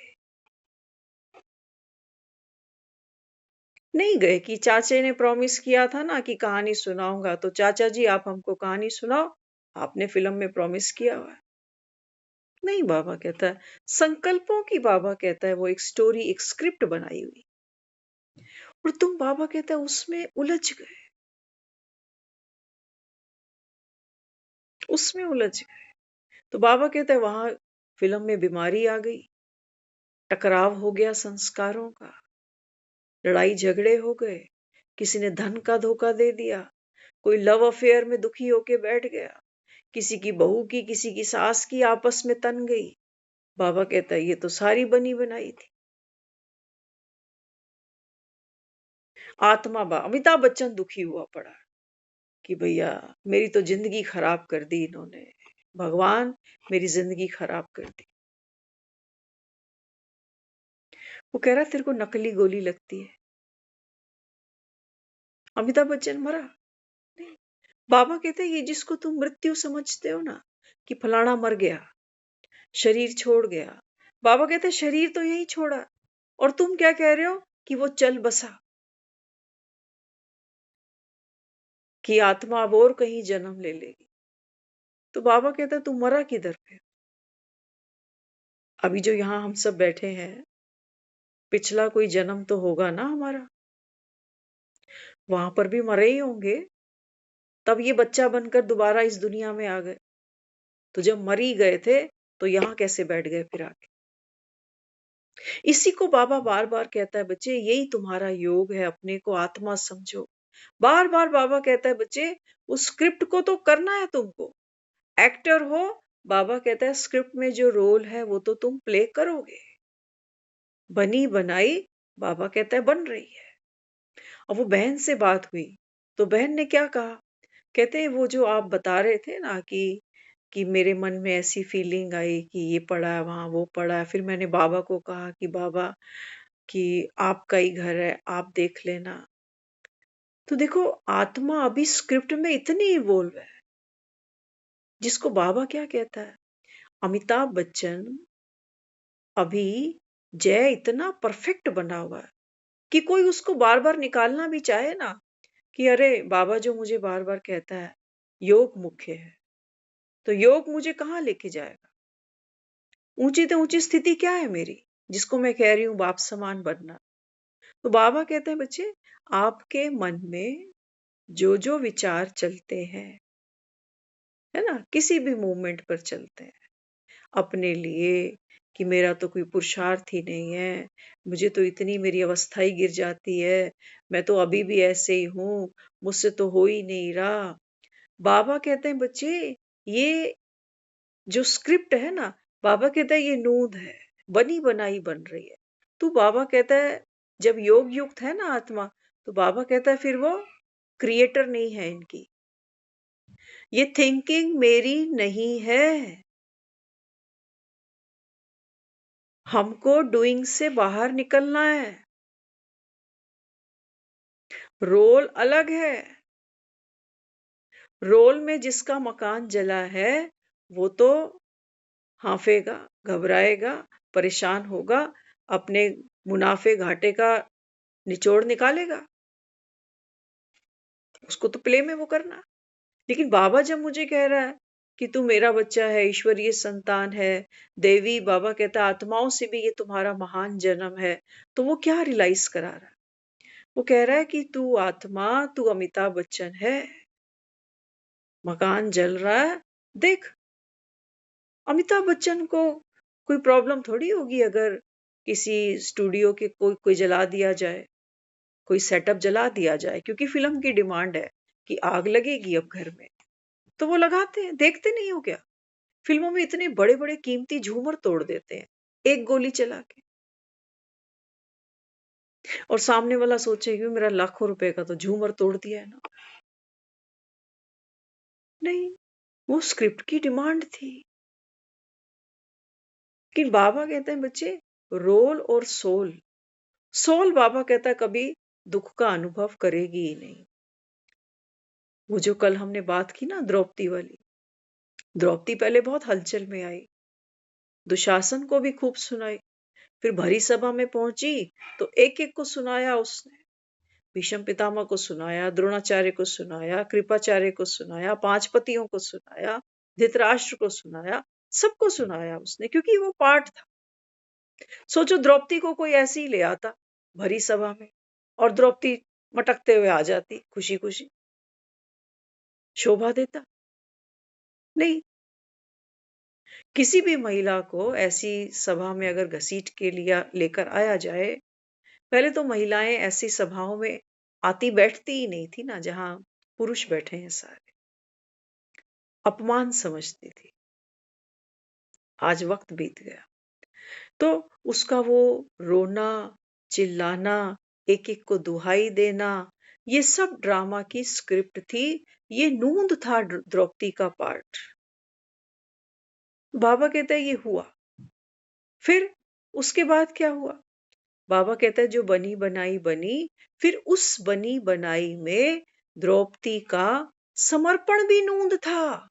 नहीं गए कि चाचे ने प्रॉमिस किया था ना कि कहानी सुनाऊंगा, तो चाचा जी आप हमको कहानी सुनाओ, आपने फिल्म में प्रॉमिस किया हुआ है। नहीं, बाबा कहता है संकल्पों की, बाबा कहता है वो एक स्टोरी, एक स्क्रिप्ट बनाई हुई, और तुम, बाबा कहता है, उसमें उलझ गए, उसमें उलझ गए। तो बाबा कहता है वहां फिल्म में बीमारी आ गई, टकराव हो गया संस्कारों का, लड़ाई झगड़े हो गए, किसी ने धन का धोखा दे दिया, कोई लव अफेयर में दुखी होके बैठ गया, किसी की बहू की, किसी की सास की आपस में तन गई। बाबा कहता है ये तो सारी बनी बनाई थी। आत्मा अमिताभ बच्चन दुखी हुआ पड़ा कि भैया मेरी तो जिंदगी खराब कर दी इन्होंने, भगवान मेरी जिंदगी खराब कर दी। वो कह रहा तेरे को नकली गोली लगती है। अमिताभ बच्चन मरा नहीं। बाबा कहते ये जिसको तुम मृत्यु समझते हो ना, कि फलाना मर गया, शरीर छोड़ गया, बाबा कहते शरीर तो यही छोड़ा, और तुम क्या कह रहे हो कि वो चल बसा, कि आत्मा अब और कहीं जन्म ले लेगी। तो बाबा कहता तू मरा किधर पे? अभी जो यहां हम सब बैठे हैं, पिछला कोई जन्म तो होगा ना हमारा, वहां पर भी मरे ही होंगे, तब ये बच्चा बनकर दोबारा इस दुनिया में आ गए। तो जब मर ही गए थे तो यहां कैसे बैठ गए फिर आके? इसी को बाबा बार बार कहता है बच्चे यही तुम्हारा योग है, अपने को आत्मा समझो। बार बार बाबा कहता है बच्चे उस स्क्रिप्ट को तो करना है तुमको, एक्टर हो। बाबा कहता है स्क्रिप्ट में जो रोल है वो तो तुम प्ले करोगे। बनी बनाई, बाबा कहता है बन रही है। अब वो बहन से बात हुई तो बहन ने क्या कहा, कहते हैं वो जो आप बता रहे थे ना कि मेरे मन में ऐसी फीलिंग आई कि ये पड़ा है वहां, वो पड़ा है, फिर मैंने बाबा को कहा कि बाबा कि आपका ही घर है, आप देख लेना। तो देखो आत्मा अभी स्क्रिप्ट में इतनी इवोल्व है, जिसको बाबा क्या कहता है, अमिताभ बच्चन अभी जय इतना परफेक्ट बना हुआ है कि कोई उसको बार बार निकालना भी चाहे ना, कि अरे बाबा जो मुझे बार बार कहता है योग मुख्य है, तो योग मुझे कहाँ लेके जाएगा? ऊंची तो ऊंची स्थिति क्या है मेरी, जिसको मैं कह रही हूँ बाप समान बनना। तो बाबा कहते हैं बच्चे आपके मन में जो जो विचार चलते हैं, है ना, किसी भी मूवमेंट पर चलते हैं अपने लिए, कि मेरा तो कोई पुरुषार्थ ही नहीं है, मुझे तो इतनी मेरी अवस्था ही गिर जाती है, मैं तो अभी भी ऐसे ही हूँ, मुझसे तो हो ही नहीं रहा। बाबा कहते हैं बच्चे ये जो स्क्रिप्ट है ना, बाबा कहता है ये नूंद है, बनी बनाई बन रही है। तो बाबा कहता है जब योग युक्त है ना आत्मा, तो बाबा कहता है फिर वो क्रिएटर नहीं है इनकी, ये थिंकिंग मेरी नहीं है, हमको डूइंग से बाहर निकलना है। रोल अलग है, रोल में जिसका मकान जला है वो तो हांफेगा, घबराएगा, परेशान होगा, अपने मुनाफे घाटे का निचोड़ निकालेगा, उसको तो प्ले में वो करना। लेकिन बाबा जब मुझे कह रहा है कि तू मेरा बच्चा है, ईश्वरीय संतान है, देवी, बाबा कहता है आत्माओं से भी ये तुम्हारा महान जन्म है, तो वो क्या रियलाइज करा रहा है? वो कह रहा है कि तू आत्मा, तू अमिताभ बच्चन है, मकान जल रहा है, देख। अमिताभ बच्चन को कोई प्रॉब्लम थोड़ी होगी अगर किसी स्टूडियो के कोई जला दिया जाए, कोई सेटअप जला दिया जाए, क्योंकि फिल्म की डिमांड है कि आग लगेगी अब घर में, तो वो लगाते हैं, देखते नहीं हो क्या? फिल्मों में इतने बड़े बड़े कीमती झूमर तोड़ देते हैं एक गोली चला के, और सामने वाला सोचेगा मेरा लाखों रुपए का तो झूमर तोड़ दिया है ना। नहीं, वो स्क्रिप्ट की डिमांड थी। कि बाबा कहते हैं बच्चे, रोल और सोल, सोल बाबा कहता है कभी दुख का अनुभव करेगी ही नहीं। वो जो कल हमने बात की ना द्रौपदी वाली, द्रौपदी पहले बहुत हलचल में आई, दुशासन को भी खूब सुनाई, फिर भरी सभा में पहुंची तो एक एक को सुनाया उसने। भीष्म पितामह को सुनाया, द्रोणाचार्य को सुनाया, कृपाचार्य को सुनाया, पांच पतियों को सुनाया, धृतराष्ट्र को सुनाया, सबको सुनाया उसने, क्योंकि वो पाठ था। सोचो द्रौपदी को कोई ऐसे ही ले आता भरी सभा में और द्रौपदी मटकते हुए आ जाती खुशी खुशी, शोभा देता? नहीं। किसी भी महिला को ऐसी सभा में अगर घसीट के लिया लेकर आया जाए, पहले तो महिलाएं ऐसी सभाओं में आती बैठती ही नहीं थी ना जहां पुरुष बैठे हैं सारे, अपमान समझती थी। आज वक्त बीत गया तो उसका वो रोना, चिल्लाना, एक एक को दुहाई देना, ये सब ड्रामा की स्क्रिप्ट थी। ये नूंद था द्रौपदी का पार्ट। बाबा कहता है ये हुआ। फिर उसके बाद क्या हुआ? बाबा कहता है जो बनी बनाई बनी, फिर उस बनी बनाई में द्रौपदी का समर्पण भी नूंद था।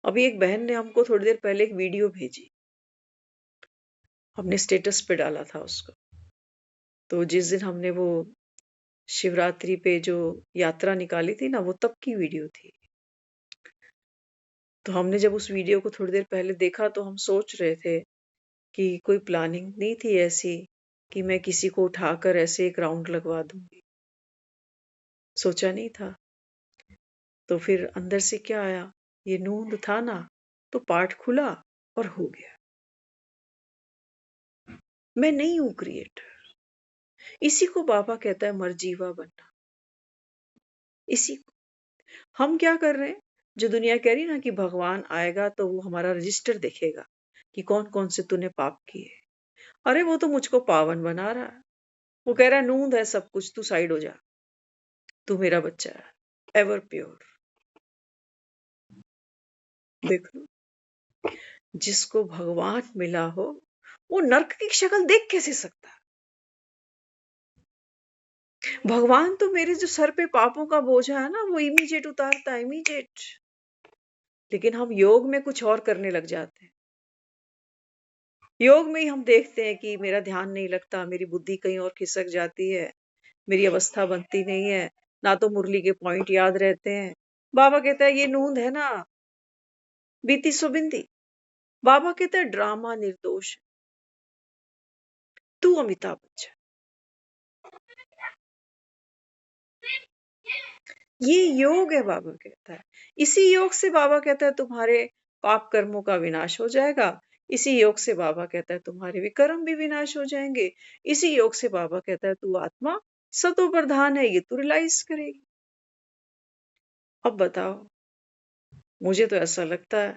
अभी एक बहन ने हमको थोड़ी देर पहले एक वीडियो भेजी, हमने स्टेटस पे डाला था उसको। तो जिस दिन हमने वो शिवरात्रि पे जो यात्रा निकाली थी ना, वो तब की वीडियो थी। तो हमने जब उस वीडियो को थोड़ी देर पहले देखा तो हम सोच रहे थे कि कोई प्लानिंग नहीं थी ऐसी कि मैं किसी को उठाकर ऐसे एक राउंड लगवा दूंगी, सोचा नहीं था। तो फिर अंदर से क्या आया, ये नूंद था ना, तो पाठ खुला और हो गया। मैं नहीं हूं क्रिएटर, इसी को बाबा कहता है मर्जीवा बनना। इसी को हम क्या कर रहे हैं, जो दुनिया कह रही ना कि भगवान आएगा तो वो हमारा रजिस्टर देखेगा कि कौन कौन से तूने पाप किए। अरे वो तो मुझको पावन बना रहा है, वो कह रहा है नूंद है सब कुछ, तू साइड हो जा, तू मेरा बच्चा है एवर प्योर। देख लो, जिसको भगवान मिला हो वो नर्क की शक्ल देख कैसे सकता है? भगवान तो मेरे जो सर पे पापों का बोझा है ना वो इमीडिएट उतारता है, इमीडिएट। लेकिन हम योग में कुछ और करने लग जाते हैं। योग में ही हम देखते हैं कि मेरा ध्यान नहीं लगता, मेरी बुद्धि कहीं और खिसक जाती है, मेरी अवस्था बनती नहीं है, ना तो मुरली के पॉइंट याद रहते हैं। बाबा कहता है ये नूंद है ना, बीती सो बिंदी। बाबा कहता है ड्रामा निर्दोष, तू अमिताभ बच्चन। ये योग है, बाबा कहता है। इसी योग से बाबा कहता है तुम्हारे पाप कर्मों का विनाश हो जाएगा। इसी योग से बाबा कहता है तुम्हारे विकर्म भी विनाश हो जाएंगे। इसी योग से बाबा कहता है तू आत्मा सतो प्रधान है, ये तू रियलाइज करेगी। अब बताओ, मुझे तो ऐसा लगता है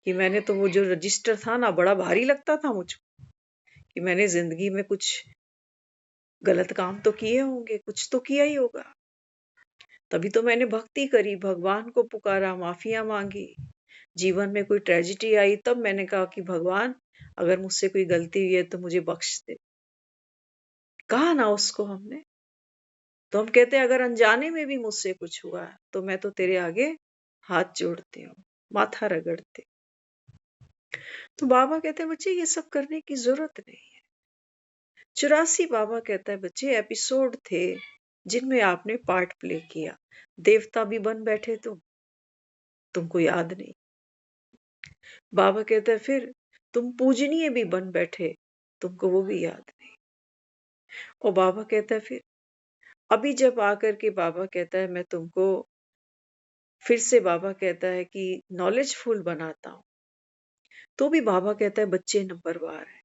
कि मैंने तो वो जो रजिस्टर था ना, बड़ा भारी लगता था मुझको कि मैंने जिंदगी में कुछ गलत काम तो किए होंगे, कुछ तो किया ही होगा। तभी तो मैंने भक्ति करी, भगवान को पुकारा, माफिया मांगी। जीवन में कोई ट्रेजिडी आई तब मैंने कहा कि भगवान अगर मुझसे कोई गलती हुई है तो मुझे बख्श दे। कहा ना उसको हमने। तो हम कहते हैं अगर अनजाने में भी मुझसे कुछ हुआ है तो मैं तो तेरे आगे हाथ जोड़ती हूँ, माथा रगड़ते। तो बाबा कहते हैं बच्चे ये सब करने की जरूरत नहीं है। 84 बाबा कहता है बच्चे एपिसोड थे जिनमें आपने पार्ट प्ले किया, देवता भी बन बैठे तुमको याद नहीं। बाबा कहता है फिर तुम पूजनीय भी बन बैठे, तुमको वो भी याद नहीं। और बाबा कहता है फिर अभी जब आकर के बाबा कहता है मैं तुमको फिर से, बाबा कहता है कि नॉलेजफुल बनाता हूं, तो भी बाबा कहता है बच्चे नंबरवार है।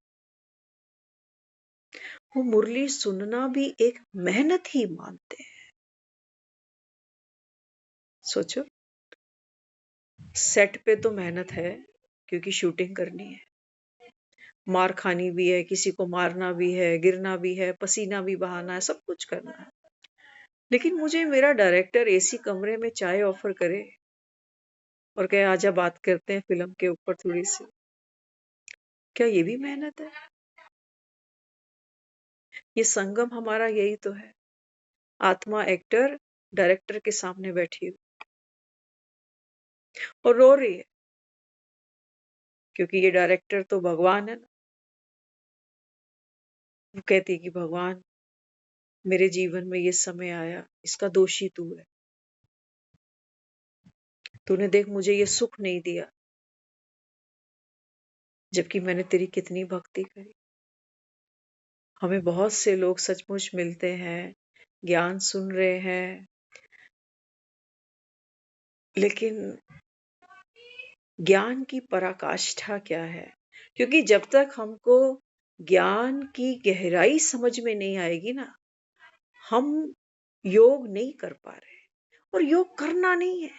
वो मुरली सुनना भी एक मेहनत ही मानते हैं। सोचो, सेट पे तो मेहनत है क्योंकि शूटिंग करनी है, मार खानी भी है, किसी को मारना भी है, गिरना भी है, पसीना भी बहाना है, सब कुछ करना है। लेकिन मुझे मेरा डायरेक्टर एसी कमरे में चाय ऑफर करे और कहे आजा बात करते हैं फिल्म के ऊपर थोड़ी सी, क्या ये भी मेहनत है? ये संगम हमारा यही तो है। आत्मा एक्टर डायरेक्टर के सामने बैठी हुई और रो रही है क्योंकि ये डायरेक्टर तो भगवान है ना। वो कहती है कि भगवान मेरे जीवन में ये समय आया, इसका दोषी तू है। तूने देख मुझे ये सुख नहीं दिया, जबकि मैंने तेरी कितनी भक्ति करी। हमें बहुत से लोग सचमुच मिलते हैं, ज्ञान सुन रहे हैं, लेकिन ज्ञान की पराकाष्ठा क्या है? क्योंकि जब तक हमको ज्ञान की गहराई समझ में नहीं आएगी ना, हम योग नहीं कर पा रहे। और योग करना नहीं है,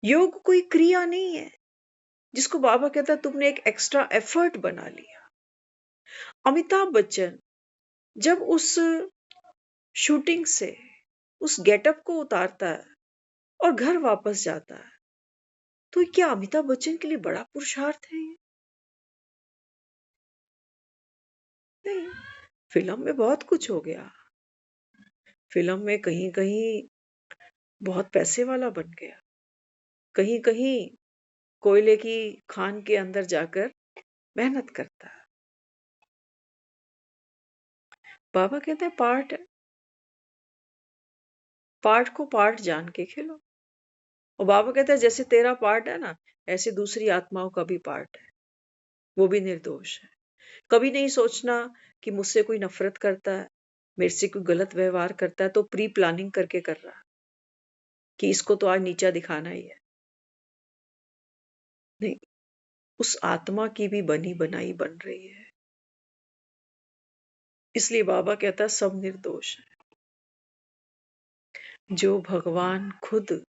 योग कोई क्रिया नहीं है जिसको बाबा कहता है तुमने एक एक्स्ट्रा एफर्ट बना लिया। अमिताभ बच्चन जब उस शूटिंग से उस गेटअप को उतारता है और घर वापस जाता है, तो क्या अमिताभ बच्चन के लिए बड़ा पुरुषार्थ है ये? नहीं। फिल्म में बहुत कुछ हो गया, फिल्म में कहीं कहीं बहुत पैसे वाला बन गया, कहीं कहीं कोयले की खान के अंदर जाकर मेहनत करता है। बाबा कहते हैं पार्ट है, पार्ट को पार्ट जान के खेलो। और बाबा कहते हैं जैसे तेरा पार्ट है ना, ऐसे दूसरी आत्माओं का भी पार्ट है, वो भी निर्दोष है। कभी नहीं सोचना कि मुझसे कोई नफरत करता है, मेरे से कोई गलत व्यवहार करता है तो प्री प्लानिंग करके कर रहा कि इसको तो आज नीचा दिखाना ही है। नहीं, उस आत्मा की भी बनी बनाई बन रही है। इसलिए बाबा कहता है सब निर्दोष है। जो भगवान खुद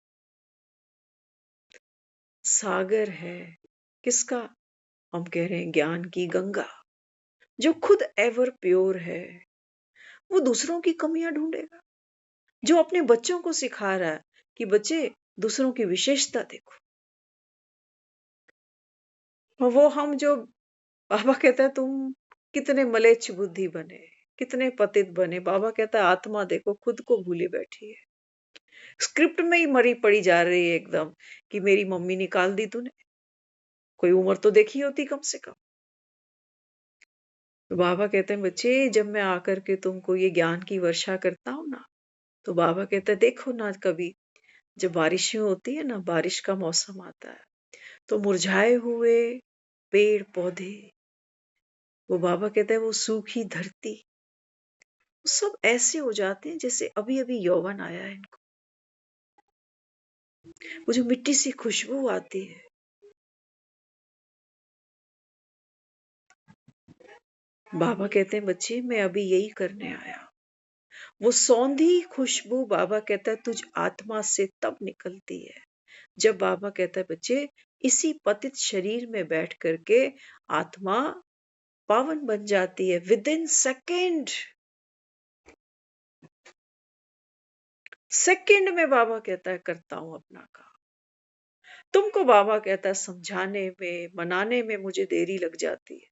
सागर है, किसका? हम कह रहे हैं ज्ञान की गंगा, जो खुद एवर प्योर है, वो दूसरों की कमियां ढूंढेगा। जो अपने बच्चों को सिखा रहा है कि बच्चे दूसरों की विशेषता देखो, और वो हम जो बाबा कहता है तुम कितने मलेच्छ बुद्धि बने, कितने पतित बने। बाबा कहता है आत्मा देखो खुद को भूली बैठी है, स्क्रिप्ट में ही मरी पड़ी जा रही है एकदम कि मेरी मम्मी निकाल दी तूने, कोई उम्र तो देखी होती कम से कम। तो बाबा कहते हैं बच्चे जब मैं आकर के तुमको ये ज्ञान की वर्षा करता हूं ना, तो बाबा कहता है देखो ना, कभी जब बारिशें होती है ना, बारिश का मौसम आता है तो मुरझाए हुए पेड़ पौधे, वो बाबा कहता है वो सूखी धरती, वो सब ऐसे हो जाते हैं जैसे अभी अभी यौवन आया है इनको। वो जो मिट्टी से खुशबू आती है, बाबा कहते हैं बच्चे मैं अभी यही करने आया। वो सौंधी खुशबू बाबा कहता है तुझ आत्मा से तब निकलती है जब बाबा कहता है बच्चे इसी पतित शरीर में बैठ करके आत्मा पावन बन जाती है विद इन सेकेंड। सेकेंड में बाबा कहता है करता हूं अपना काम। तुमको बाबा कहता है समझाने में मनाने में मुझे देरी लग जाती है,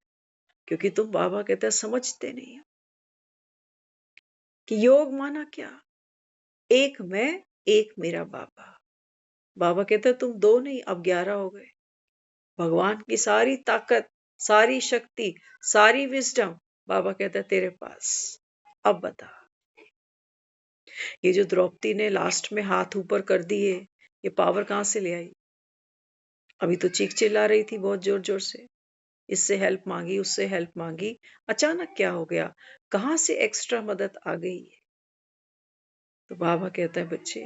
क्योंकि तुम बाबा कहता है समझते नहीं हो कि योग माना क्या, एक मैं एक मेरा बाबा। बाबा कहता है तुम दो नहीं अब 11 हो गए। भगवान की सारी ताकत, सारी शक्ति, सारी विजडम बाबा कहता है तेरे पास। अब बता, ये जो द्रौपदी ने लास्ट में हाथ ऊपर कर दिए, ये पावर कहां से ले आई? अभी तो चीख चिल्ला रही थी बहुत जोर जोर से, इससे हेल्प मांगी उससे हेल्प मांगी, अचानक क्या हो गया, कहां से एक्स्ट्रा मदद आ गई? तो बाबा कहता है बच्चे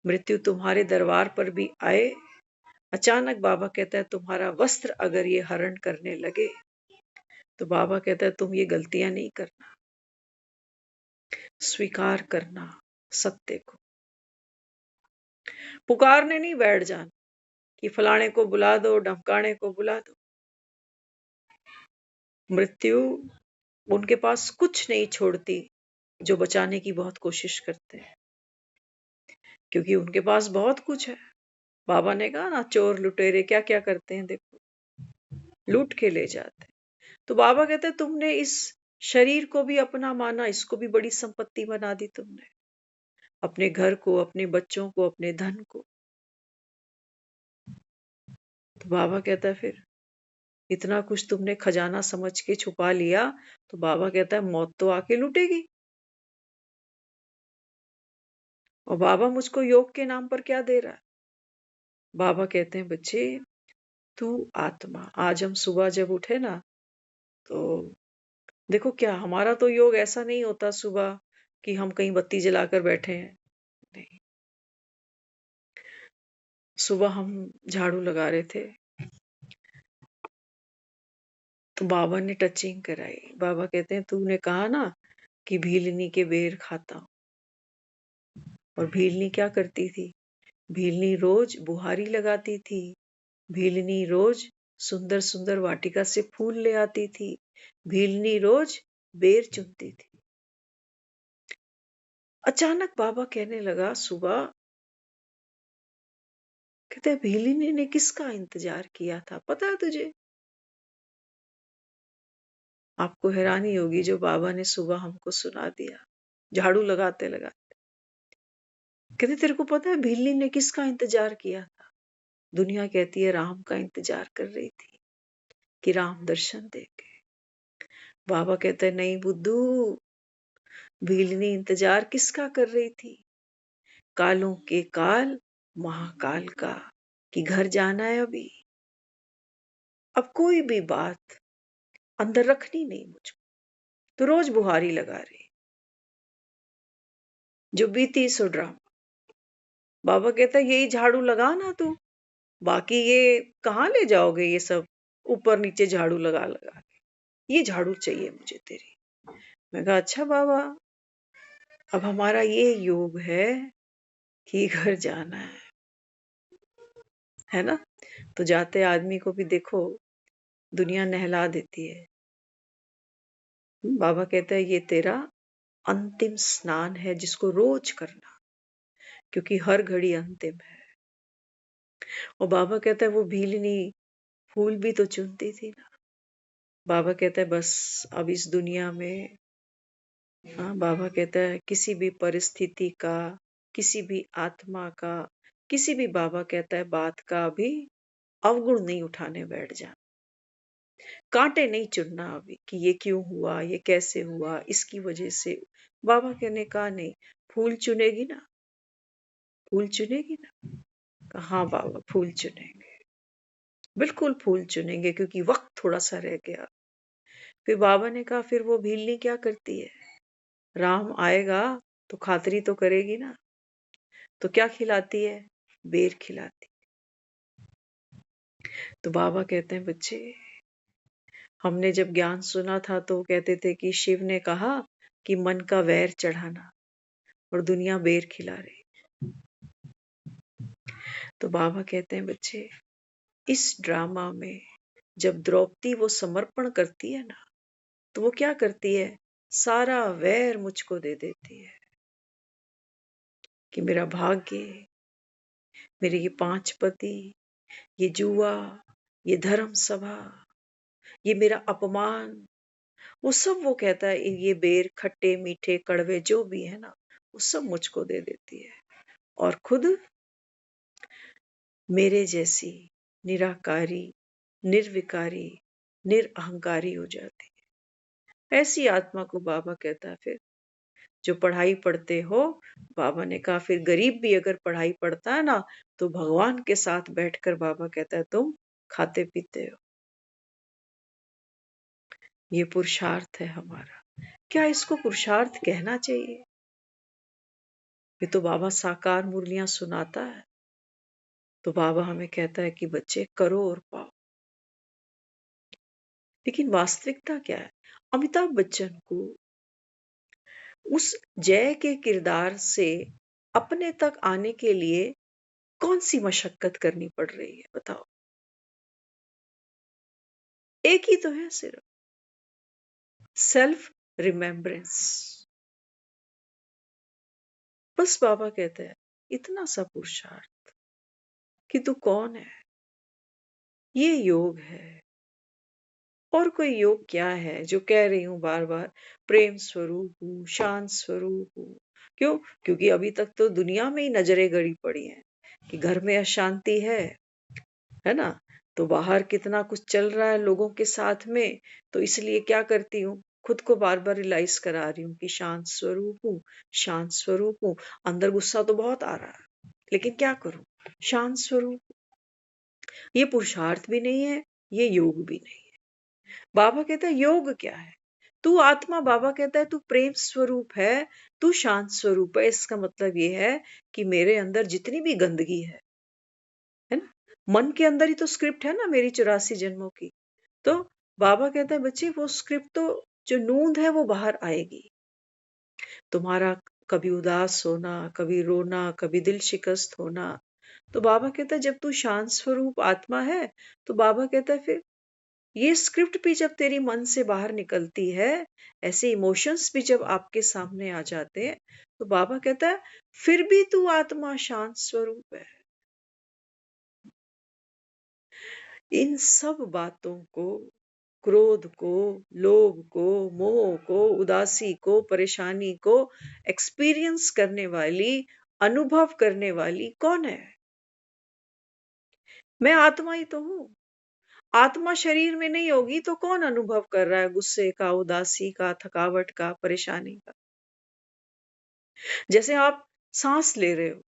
मृत्यु तुम्हारे दरबार पर भी आए, अचानक बाबा कहता है तुम्हारा वस्त्र अगर ये हरण करने लगे, तो बाबा कहता है तुम ये गलतियां नहीं करना, स्वीकार करना सत्य को, पुकारने नहीं बैठ जाना। कि फलाने को बुला दो, ढमकाने को बुला दो। मृत्यु उनके पास कुछ नहीं छोड़ती जो बचाने की बहुत कोशिश करते हैं, क्योंकि उनके पास बहुत कुछ है। बाबा ने कहा ना, चोर लुटेरे क्या क्या करते हैं, देखो लूट के ले जाते हैं। तो बाबा कहते हैं तुमने इस शरीर को भी अपना माना, इसको भी बड़ी संपत्ति बना दी तुमने, अपने घर को, अपने बच्चों को, अपने धन को। तो बाबा कहता है फिर इतना कुछ तुमने खजाना समझ के छुपा लिया, तो बाबा कहता है मौत तो आके लूटेगी। और बाबा मुझको योग के नाम पर क्या दे रहा है? बाबा कहते हैं बच्चे, तू आत्मा, आज हम सुबह जब उठे ना, तो देखो क्या हमारा तो योग ऐसा नहीं होता सुबह कि हम कहीं बत्ती जलाकर बैठे हैं, नहीं। सुबह हम झाड़ू लगा रहे थे, तो बाबा ने टचिंग कराई। बाबा कहते हैं तूने कहा ना कि भीलनी के बेर खाता हूं, और भीलनी क्या करती थी? भीलनी रोज बुहारी लगाती थी, भीलनी रोज सुंदर सुंदर वाटिका से फूल ले आती थी, भीलनी रोज बेर चुनती थी। अचानक बाबा कहने लगा सुबह, कहते भीलनी ने किसका इंतजार किया था पता है तुझे? आपको हैरानी होगी जो बाबा ने सुबह हमको सुना दिया, झाड़ू लगाते लगाते। कहते तेरे को पता है भीलनी ने किसका इंतजार किया था? दुनिया कहती है राम का इंतजार कर रही थी कि राम दर्शन देंगे। बाबा कहते नहीं बुद्धू, भीलनी इंतजार किसका कर रही थी? कालों के काल महाकाल का, कि घर जाना है अभी, अब कोई भी बात अंदर रखनी नहीं मुझको। तो रोज बुहारी लगा रही, जो बीती सो ड्रामा। बाबा कहता यही झाड़ू लगा ना तू, बाकी ये कहाँ ले जाओगे ये सब, ऊपर नीचे झाड़ू लगा लगा के, ये झाड़ू चाहिए मुझे तेरी। मैं कहा अच्छा बाबा, अब हमारा ये योग है कि घर जाना है ना। तो जाते आदमी को भी देखो दुनिया नहला देती है। बाबा कहता है ये तेरा अंतिम स्नान है जिसको रोज करना, क्योंकि हर घड़ी अंतिम है। और बाबा कहता है वो भीलनी फूल भी तो चुनती थी ना। बाबा कहता है बस अब इस दुनिया में, हाँ, बाबा कहता है किसी भी परिस्थिति का, किसी भी आत्मा का, किसी भी, बाबा कहता है बात का भी अवगुण नहीं उठाने बैठ जा, कांटे नहीं चुनना अभी कि ये क्यों हुआ, ये कैसे हुआ, इसकी वजह से। बाबा कहने कहा नहीं, फूल चुनेगी ना, फूल चुनेगी ना? कहा हाँ बाबा फूल चुनेंगे, बिल्कुल फूल चुनेंगे, क्योंकि वक्त थोड़ा सा रह गया। फिर बाबा ने कहा फिर वो भीलनी क्या करती है? राम आएगा तो खातरी तो करेगी ना, तो क्या खिलाती है? बेर खिलाती। तो बाबा कहते हैं बच्चे, हमने जब ज्ञान सुना था तो कहते थे कि शिव ने कहा कि मन का वैर चढ़ाना, और दुनिया बेर खिला रही। तो बाबा कहते हैं बच्चे, इस ड्रामा में जब द्रौपदी वो समर्पण करती है ना, तो वो क्या करती है? सारा वैर मुझको दे देती है कि मेरा भाग्य, मेरे ये 5 पति, ये जुआ, ये धर्म सभा, ये मेरा अपमान, वो सब वो कहता है ये बेर खट्टे मीठे कड़वे जो भी है ना, वो सब मुझको दे देती है, और खुद मेरे जैसी निराकारी, निर्विकारी, निरअहंकारी हो जाती है। ऐसी आत्मा को बाबा कहता है फिर जो पढ़ाई पढ़ते हो, बाबा ने कहा फिर गरीब भी अगर पढ़ाई पढ़ता है ना, तो भगवान के साथ बैठकर बाबा कहता है तुम खाते पीते हो। ये पुरुषार्थ है हमारा। क्या इसको पुरुषार्थ कहना चाहिए? ये तो बाबा साकार मुरलियां सुनाता है, तो बाबा हमें कहता है कि बच्चे करो और पाओ। लेकिन वास्तविकता क्या है? अमिताभ बच्चन को उस जय के किरदार से अपने तक आने के लिए कौन सी मशक्कत करनी पड़ रही है बताओ? एक ही तो है सिर्फ, सेल्फ रिमेम्बरेंस। बस बाबा कहते हैं इतना सा पुरुषार्थ कि तू कौन है, ये योग है। और कोई योग क्या है जो कह रही हूं बार बार, प्रेम स्वरूप हूं, शांत स्वरूप हूं। क्यों? क्योंकि अभी तक तो दुनिया में ही नजरें गड़ी पड़ी हैं कि घर में अशांति है ना? तो बाहर कितना कुछ चल रहा है लोगों के साथ में, तो इसलिए क्या करती हूँ, खुद को बार बार रियलाइज करा रही हूँ कि शांत स्वरूप हूँ, शांत स्वरूप हूँ। अंदर गुस्सा तो बहुत आ रहा है, लेकिन क्या करूं, शांत स्वरूप। ये पुरुषार्थ भी नहीं है, ये योग भी नहीं है। बाबा कहता है योग क्या है? तू आत्मा, बाबा कहता है तू प्रेम स्वरूप है, तू शांत स्वरूप है। इसका मतलब ये है कि मेरे अंदर जितनी भी गंदगी है ना, मन के अंदर ही तो स्क्रिप्ट है ना मेरी 84 जन्मों की। तो बाबा कहता है बच्चे वो स्क्रिप्ट तो, जो नूंद है वो बाहर आएगी। तुम्हारा कभी उदास होना, कभी रोना, कभी दिल शिकस्त होना, तो बाबा कहता है जब तू शांत स्वरूप आत्मा है, तो बाबा कहता है फिर ये स्क्रिप्ट भी जब तेरी मन से बाहर निकलती है, ऐसे इमोशंस भी जब आपके सामने आ जाते हैं, तो बाबा कहता है फिर भी तू आत्मा शांत स्वरूप है। इन सब बातों को, क्रोध को, लोभ को, मोह को, उदासी को, परेशानी को एक्सपीरियंस करने वाली, अनुभव करने वाली कौन है? मैं आत्मा ही तो हूं। आत्मा शरीर में नहीं होगी तो कौन अनुभव कर रहा है गुस्से का, उदासी का, थकावट का, परेशानी का? जैसे आप सांस ले रहे हो,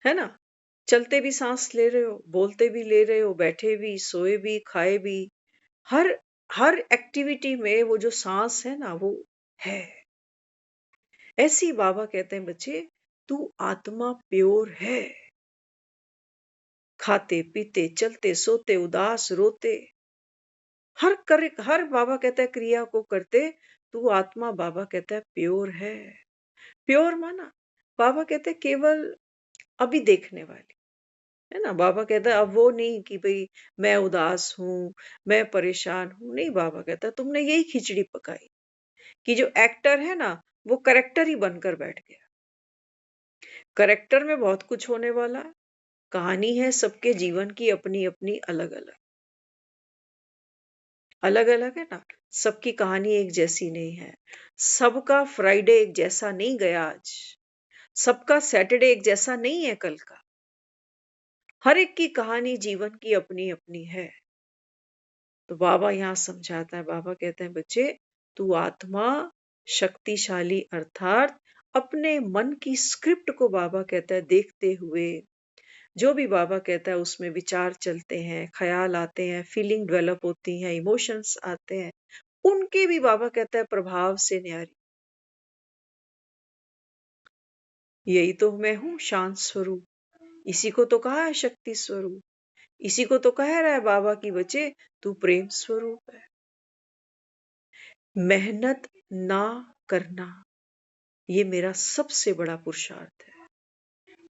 है ना? चलते भी सांस ले रहे हो, बोलते भी ले रहे हो, बैठे भी, सोए भी, खाए भी, हर हर एक्टिविटी में वो जो सांस है ना वो है। ऐसे ही बाबा कहते हैं बच्चे, तू आत्मा प्योर है। खाते पीते, चलते सोते, उदास रोते, हर बाबा कहता है क्रिया को करते, तू आत्मा, बाबा कहता है प्योर है। प्योर माना, बाबा कहते हैं केवल अभी देखने वाली, है ना? बाबा कहता है अब वो नहीं कि भाई मैं उदास हूं, मैं परेशान हूं, नहीं। बाबा कहता है तुमने यही खिचड़ी पकाई कि जो एक्टर है ना वो करेक्टर ही बनकर बैठ गया। करेक्टर में बहुत कुछ होने वाला है, कहानी है सबके जीवन की अपनी अपनी अलग अलग, अलग अलग है ना। सबकी कहानी एक जैसी नहीं है, सबका फ्राइडे एक जैसा नहीं गया आज, सबका सैटरडे एक जैसा नहीं है कल का। हर एक की कहानी जीवन की अपनी अपनी है। तो बाबा यहाँ समझाता है, बाबा कहते हैं बच्चे तू आत्मा शक्तिशाली, अर्थात अपने मन की स्क्रिप्ट को बाबा कहता है देखते हुए, जो भी बाबा कहता है उसमें विचार चलते हैं, ख्याल आते हैं, फीलिंग डेवलप होती हैं, इमोशंस आते हैं, उनके भी बाबा कहता है प्रभाव से न्यारी। यही तो मैं हूं, शांत स्वरूप। इसी को तो कहा है शक्ति स्वरूप। इसी को तो कह रहा है बाबा की बच्चे तू प्रेम स्वरूप है। मेहनत ना करना, ये मेरा सबसे बड़ा पुरुषार्थ है।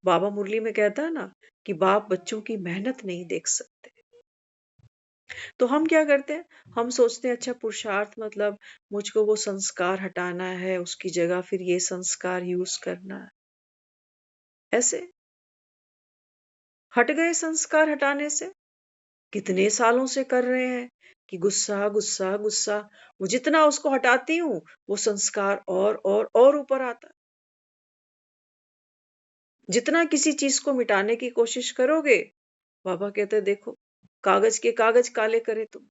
बाबा मुरली में कहता है ना कि बाप बच्चों की मेहनत नहीं देख सकते। तो हम क्या करते हैं, हम सोचते हैं अच्छा पुरुषार्थ मतलब मुझको वो संस्कार हटाना है, उसकी जगह फिर ये संस्कार यूज करना है। ऐसे हट गए संस्कार हटाने से, कितने सालों से कर रहे हैं कि गुस्सा गुस्सा गुस्सा, वो जितना उसको हटाती हूँ वो संस्कार और ऊपर आता। जितना किसी चीज को मिटाने की कोशिश करोगे, बाबा कहते हैं देखो कागज के कागज काले करे तुम।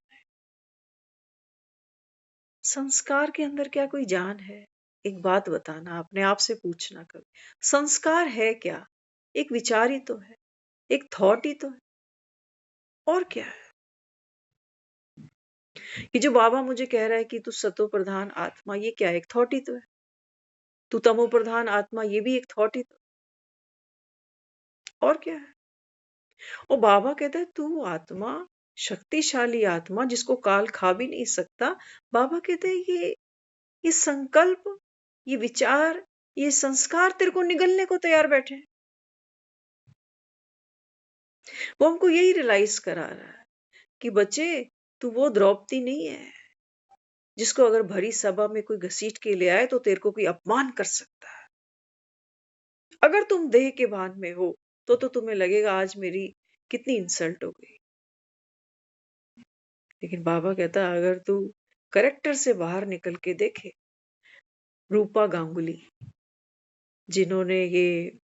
संस्कार के अंदर क्या कोई जान है? एक बात बताना, अपने आप से पूछना कभी, संस्कार है क्या? एक विचार ही तो है, एक थॉट ही तो है, और क्या है? ये जो बाबा मुझे कह रहा है कि तू सतो प्रधान आत्मा, ये क्या है? एक थॉट ही तो है। तू तमो प्रधान आत्मा, ये भी एक थॉट ही तो, और क्या है? और बाबा कहता है तू आत्मा, शक्तिशाली आत्मा जिसको काल खा भी नहीं सकता। बाबा कहते हैं ये संकल्प, ये विचार, ये संस्कार तेरे को निगलने को तैयार बैठे हैं। वो हमको यही रियलाइज करा रहा है कि बच्चे, तू वो द्रौपदी नहीं है जिसको अगर भरी सभा में कोई घसीट के ले आए तो तेरे को कोई अपमान कर सकता है। अगर तुम देह के भान में हो तो तुम्हें लगेगा आज मेरी कितनी इंसल्ट हो गई। लेकिन बाबा कहता है अगर तू करेक्टर से बाहर निकल के देखे, रूपा गांगुली जिन्होंने ये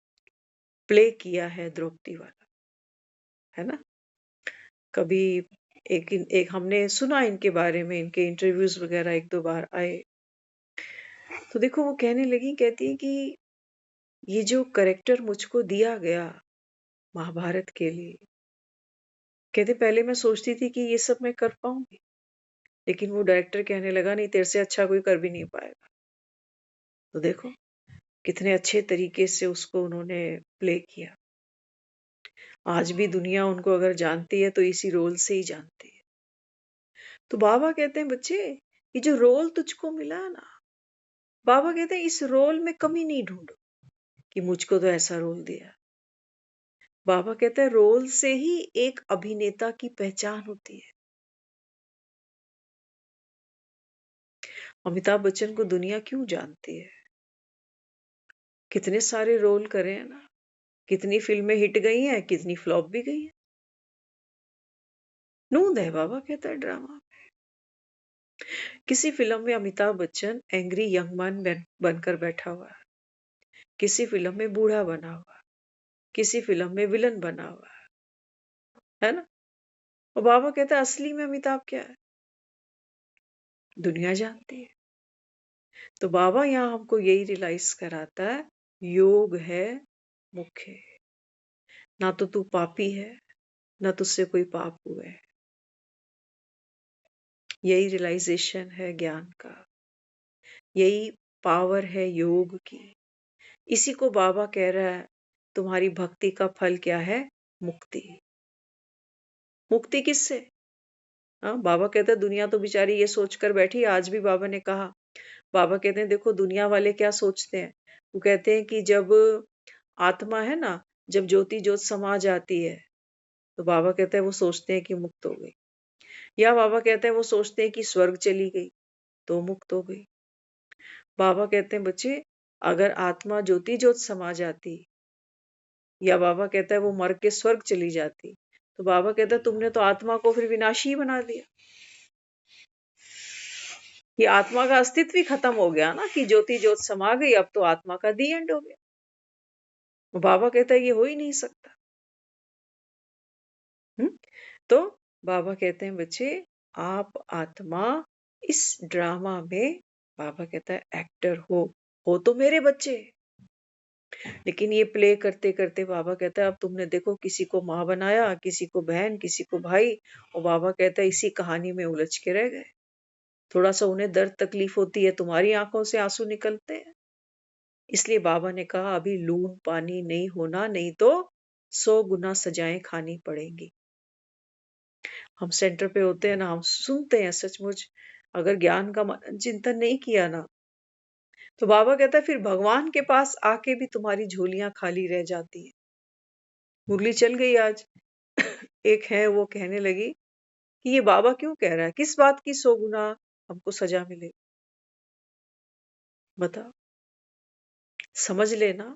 प्ले किया है द्रौपदी वाला, है ना, कभी एक हमने सुना इनके बारे में, इनके इंटरव्यूज वगैरह एक दो बार आए, तो देखो वो कहने लगी, कहती है कि ये जो करेक्टर मुझको दिया गया महाभारत के लिए, कहते पहले मैं सोचती थी कि ये सब मैं कर पाऊंगी, लेकिन वो डायरेक्टर कहने लगा नहीं, तेरे से अच्छा कोई कर भी नहीं पाएगा। तो देखो कितने अच्छे तरीके से उसको उन्होंने प्ले किया। आज भी दुनिया उनको अगर जानती है तो इसी रोल से ही जानती है। तो बाबा कहते हैं बच्चे, ये जो रोल तुझको मिला ना, बाबा कहते हैं इस रोल में कमी नहीं ढूंढो कि मुझको तो ऐसा रोल दिया। बाबा कहते हैं रोल से ही एक अभिनेता की पहचान होती है। अमिताभ बच्चन को दुनिया क्यों जानती है? कितने सारे रोल करे हैं ना, कितनी फिल्में हिट गई हैं, कितनी फ्लॉप भी गई हैं। नूंद है बाबा कहता है ड्रामा। किसी फिल्म में Amitabh Bachchan angry young man बनकर बैठा हुआ है, किसी फिल्म में बूढ़ा बना हुआ है, किसी फिल्म में विलन बना हुआ है ना। और बाबा कहता है असली में अमिताभ क्या है, दुनिया जानती है। तो बाबा यहाँ हमको यही रियलाइज कराता है, योग है मुख्य, ना तो तू पापी है, ना तुझसे कोई पाप हुआ है। यही रियलाइजेशन है ज्ञान का, यही पावर है योग की। इसी को बाबा कह रहा है तुम्हारी भक्ति का फल क्या है, मुक्ति। मुक्ति किससे? हाँ, बाबा कहते हैं दुनिया तो बेचारी ये सोचकर बैठी। आज भी बाबा ने कहा, बाबा कहते हैं देखो दुनिया वाले क्या सोचते हैं। वो कहते हैं कि जब आत्मा है ना, जब ज्योति ज्योत समा जाती है, तो बाबा कहते हैं वो सोचते हैं कि मुक्त हो गई। या बाबा कहते हैं वो सोचते हैं कि स्वर्ग चली गई तो मुक्त हो गई। बाबा कहते हैं बच्चे, अगर आत्मा ज्योति ज्योत समा जाती, या बाबा कहता है वो मर के स्वर्ग चली जाती, तो बाबा कहता है तुमने तो आत्मा को फिर विनाशी ही बना दिया। ये आत्मा का अस्तित्व ही खत्म हो गया ना, कि ज्योति ज्योत समा गई, अब तो आत्मा का दी एंड हो गया। बाबा कहता है ये हो ही नहीं सकता। तो बाबा कहते हैं बच्चे, आप आत्मा इस ड्रामा में, बाबा कहता है एक्टर हो तो मेरे बच्चे। लेकिन ये प्ले करते करते बाबा कहता है अब तुमने देखो किसी को माँ बनाया, किसी को बहन, किसी को भाई, और बाबा कहता है इसी कहानी में उलझ के रह गए। थोड़ा सा उन्हें दर्द तकलीफ होती है, तुम्हारी आंखों से आंसू निकलते हैं। इसलिए बाबा ने कहा अभी लून पानी नहीं होना, नहीं तो 100 गुना सजाएं खानी पड़ेंगी। हम सेंटर पे होते हैं ना, हम सुनते हैं सचमुच, अगर ज्ञान का मनन चिंतन नहीं किया ना, तो बाबा कहता है फिर भगवान के पास आके भी तुम्हारी झोलियां खाली रह जाती है। मुरली चल गई आज। एक है वो कहने लगी कि ये बाबा क्यों कह रहा है, किस बात की 100 गुना हमको सजा मिले, बता, समझ लेना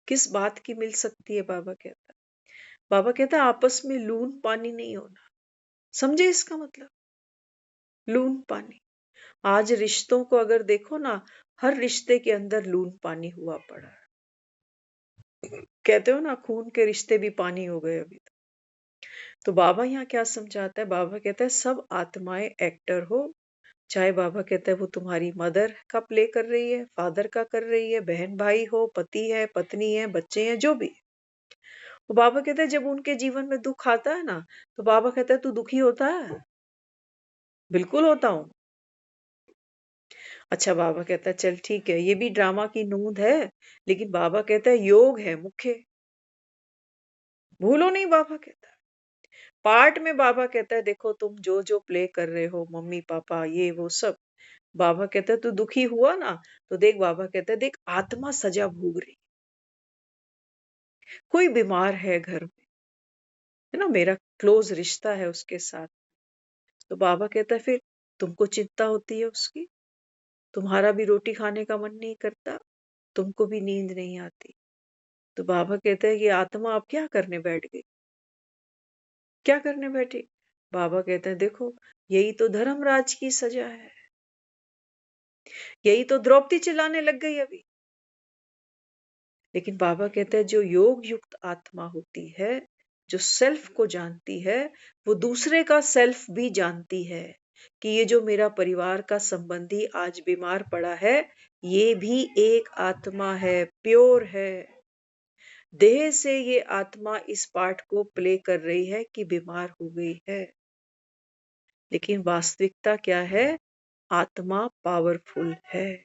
किस बात की मिल सकती है। बाबा कहता है, बाबा कहता है आपस में लून पानी नहीं होना। समझे इसका मतलब, लून पानी। आज रिश्तों को अगर देखो ना, हर रिश्ते के अंदर लून पानी हुआ पड़ा है। कहते हो ना खून के रिश्ते भी पानी हो गए अभी तो बाबा यहाँ क्या समझाता है, बाबा कहता है सब आत्माएं एक्टर हो। चाहे बाबा कहता है वो तुम्हारी मदर का प्ले कर रही है, फादर का कर रही है, बहन भाई हो, पति है, पत्नी है, बच्चे हैं, जो भी। वो बाबा कहता है जब उनके जीवन में दुख आता है ना, तो बाबा कहता है तू दुखी होता है? बिल्कुल होता हूँ। अच्छा, बाबा कहता है चल ठीक है, ये भी ड्रामा की नूंद है, लेकिन बाबा कहता है योग है मुख्य, भूलो नहीं। बाबा कहता है पार्ट में, बाबा कहता है देखो तुम जो जो प्ले कर रहे हो, मम्मी पापा ये वो सब, बाबा कहता है तू दुखी हुआ ना, तो देख, बाबा कहता है देख आत्मा सजा भोग रही, कोई बीमार है घर में, है ना, मेरा क्लोज रिश्ता है उसके साथ। तो बाबा कहता है फिर तुमको चिंता होती है उसकी, तुम्हारा भी रोटी खाने का मन नहीं करता, तुमको भी नींद नहीं आती। तो बाबा कहते हैं कि आत्मा आप क्या करने बैठ गई, क्या करने बैठी? बाबा कहते हैं देखो, यही तो धर्मराज की सजा है, यही तो द्रौपदी चिल्लाने लग गई अभी। लेकिन बाबा कहते हैं जो योग युक्त आत्मा होती है, जो सेल्फ को जानती है, वो दूसरे का सेल्फ भी जानती है कि ये जो मेरा परिवार का संबंधी आज बीमार पड़ा है, ये भी एक आत्मा है, प्योर है। देह से ये आत्मा इस पार्ट को प्ले कर रही है कि बीमार हो गई है, लेकिन वास्तविकता क्या है? आत्मा पावरफुल है।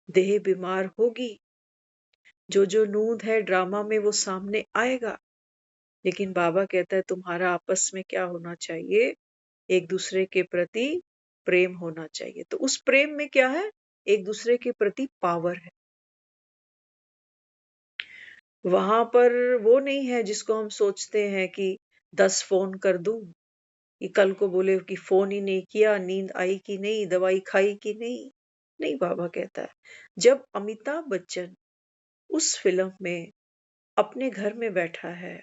देह बीमार होगी, जो नूंद है ड्रामा में वो सामने आएगा, लेकिन बाबा कहता है तुम्हारा आपस में क्या होना चाहिए? एक दूसरे के प्रति प्रेम होना चाहिए। तो उस प्रेम में क्या है? एक दूसरे के प्रति पावर है। वहां पर वो नहीं है जिसको हम सोचते हैं कि 10 फोन कर दूं, कि कल को बोले कि फोन ही नहीं किया, नींद आई कि नहीं, दवाई खाई कि नहीं। नहीं, बाबा कहता है जब अमिताभ बच्चन उस फिल्म में अपने घर में बैठा है,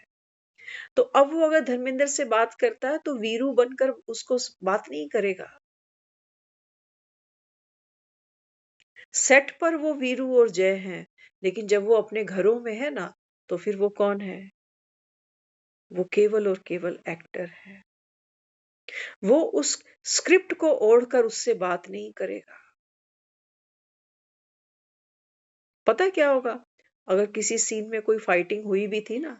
तो अब वो अगर धर्मेंद्र से बात करता है तो वीरू बनकर उसको बात नहीं करेगा। सेट पर वो वीरू और जय हैं, लेकिन जब वो अपने घरों में है ना, तो फिर वो कौन है? वो केवल और केवल एक्टर है। वो उस स्क्रिप्ट को ओढ़कर उससे बात नहीं करेगा। पता है क्या होगा? अगर किसी सीन में कोई फाइटिंग हुई भी थी ना,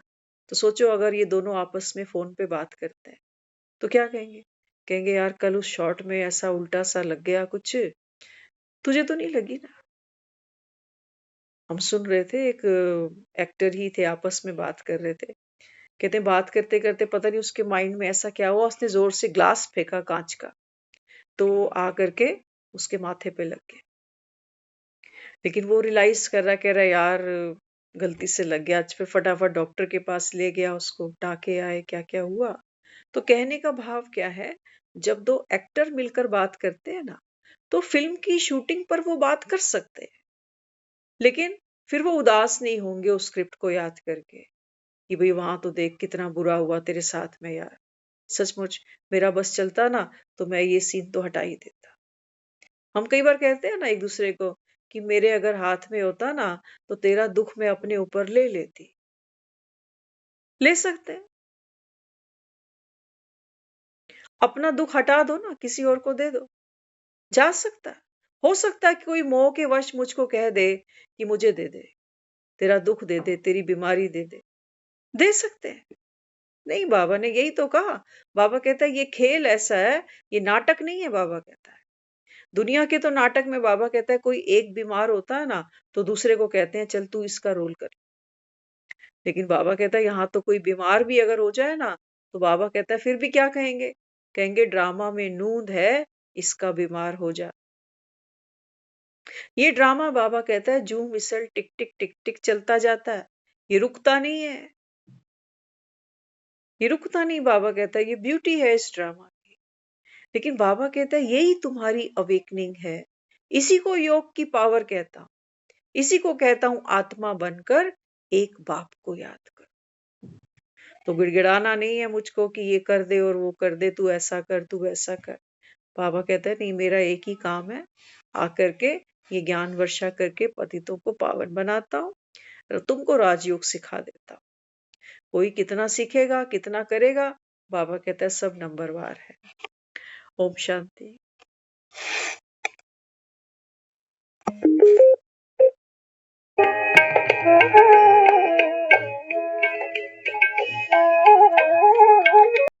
तो सोचो अगर ये दोनों आपस में फोन पे बात करते हैं, तो क्या कहेंगे? कहेंगे यार कल उस शॉट में ऐसा उल्टा सा लग गया कुछ, तुझे तो नहीं लगी ना? हम सुन रहे थे, एक एक्टर ही थे आपस में बात कर रहे थे। कहते हैं बात करते करते पता नहीं उसके माइंड में ऐसा क्या हुआ, उसने जोर से ग्लास फेंका कांच का, तो आ करके उसके माथे पे लग गया। लेकिन वो रियलाइज कर रहा, कह रहा यार गलती से लग गया। आज फिर फटाफट डॉक्टर के पास ले गया उसको, टाके आए, क्या क्या हुआ। तो कहने का भाव क्या है? जब दो एक्टर मिलकर बात करते हैं ना, तो फिल्म की शूटिंग पर वो बात कर सकते हैं, लेकिन फिर वो उदास नहीं होंगे उस स्क्रिप्ट को याद करके कि भाई वहां तो देख कितना बुरा हुआ तेरे साथ में यार, सचमुच मेरा बस चलता ना तो मैं ये सीन तो हटा ही देता। हम कई बार कहते हैं ना एक दूसरे को कि मेरे अगर हाथ में होता ना, तो तेरा दुख मैं अपने ऊपर ले लेती। ले सकते हैं। अपना दुख हटा दो ना, किसी और को दे दो, जा सकता है। हो सकता है कि कोई मोह के वश मुझको कह दे कि मुझे दे दे, तेरा दुख दे दे, तेरी बीमारी दे दे, दे सकते हैं। नहीं, बाबा ने यही तो कहा। बाबा कहता है ये खेल ऐसा है, ये नाटक नहीं है। बाबा कहता है दुनिया के तो नाटक में बाबा कहता है कोई एक बीमार होता है ना, तो दूसरे को कहते हैं चल तू इसका रोल कर। लेकिन बाबा कहता है यहाँ तो कोई बीमार भी अगर हो जाए ना, तो बाबा कहता है फिर भी क्या कहेंगे? कहेंगे ड्रामा में नूंद है, इसका बीमार हो जा। ये ड्रामा बाबा कहता है जूम विसल टिक टिक टिक टिक चलता जाता है, ये रुकता नहीं है, ये रुकता नहीं। बाबा कहता है ये ब्यूटी है इस ड्रामा की। लेकिन बाबा कहता है यही तुम्हारी अवेकनिंग है, इसी को योग की पावर कहता हूं, इसी को कहता हूं आत्मा बनकर एक बाप को याद कर। तो गिड़गिड़ाना नहीं है मुझको कि ये कर दे और वो कर दे, तू ऐसा कर, तू वैसा कर। बाबा कहता है नहीं, मेरा एक ही काम है, आकर के ये ज्ञान वर्षा करके पतितों को पावन बनाता हूँ और तुमको राजयोग सिखा देता हूँ। कोई कितना सीखेगा, कितना करेगा, बाबा कहता है सब नंबरवार है। ओम शांति।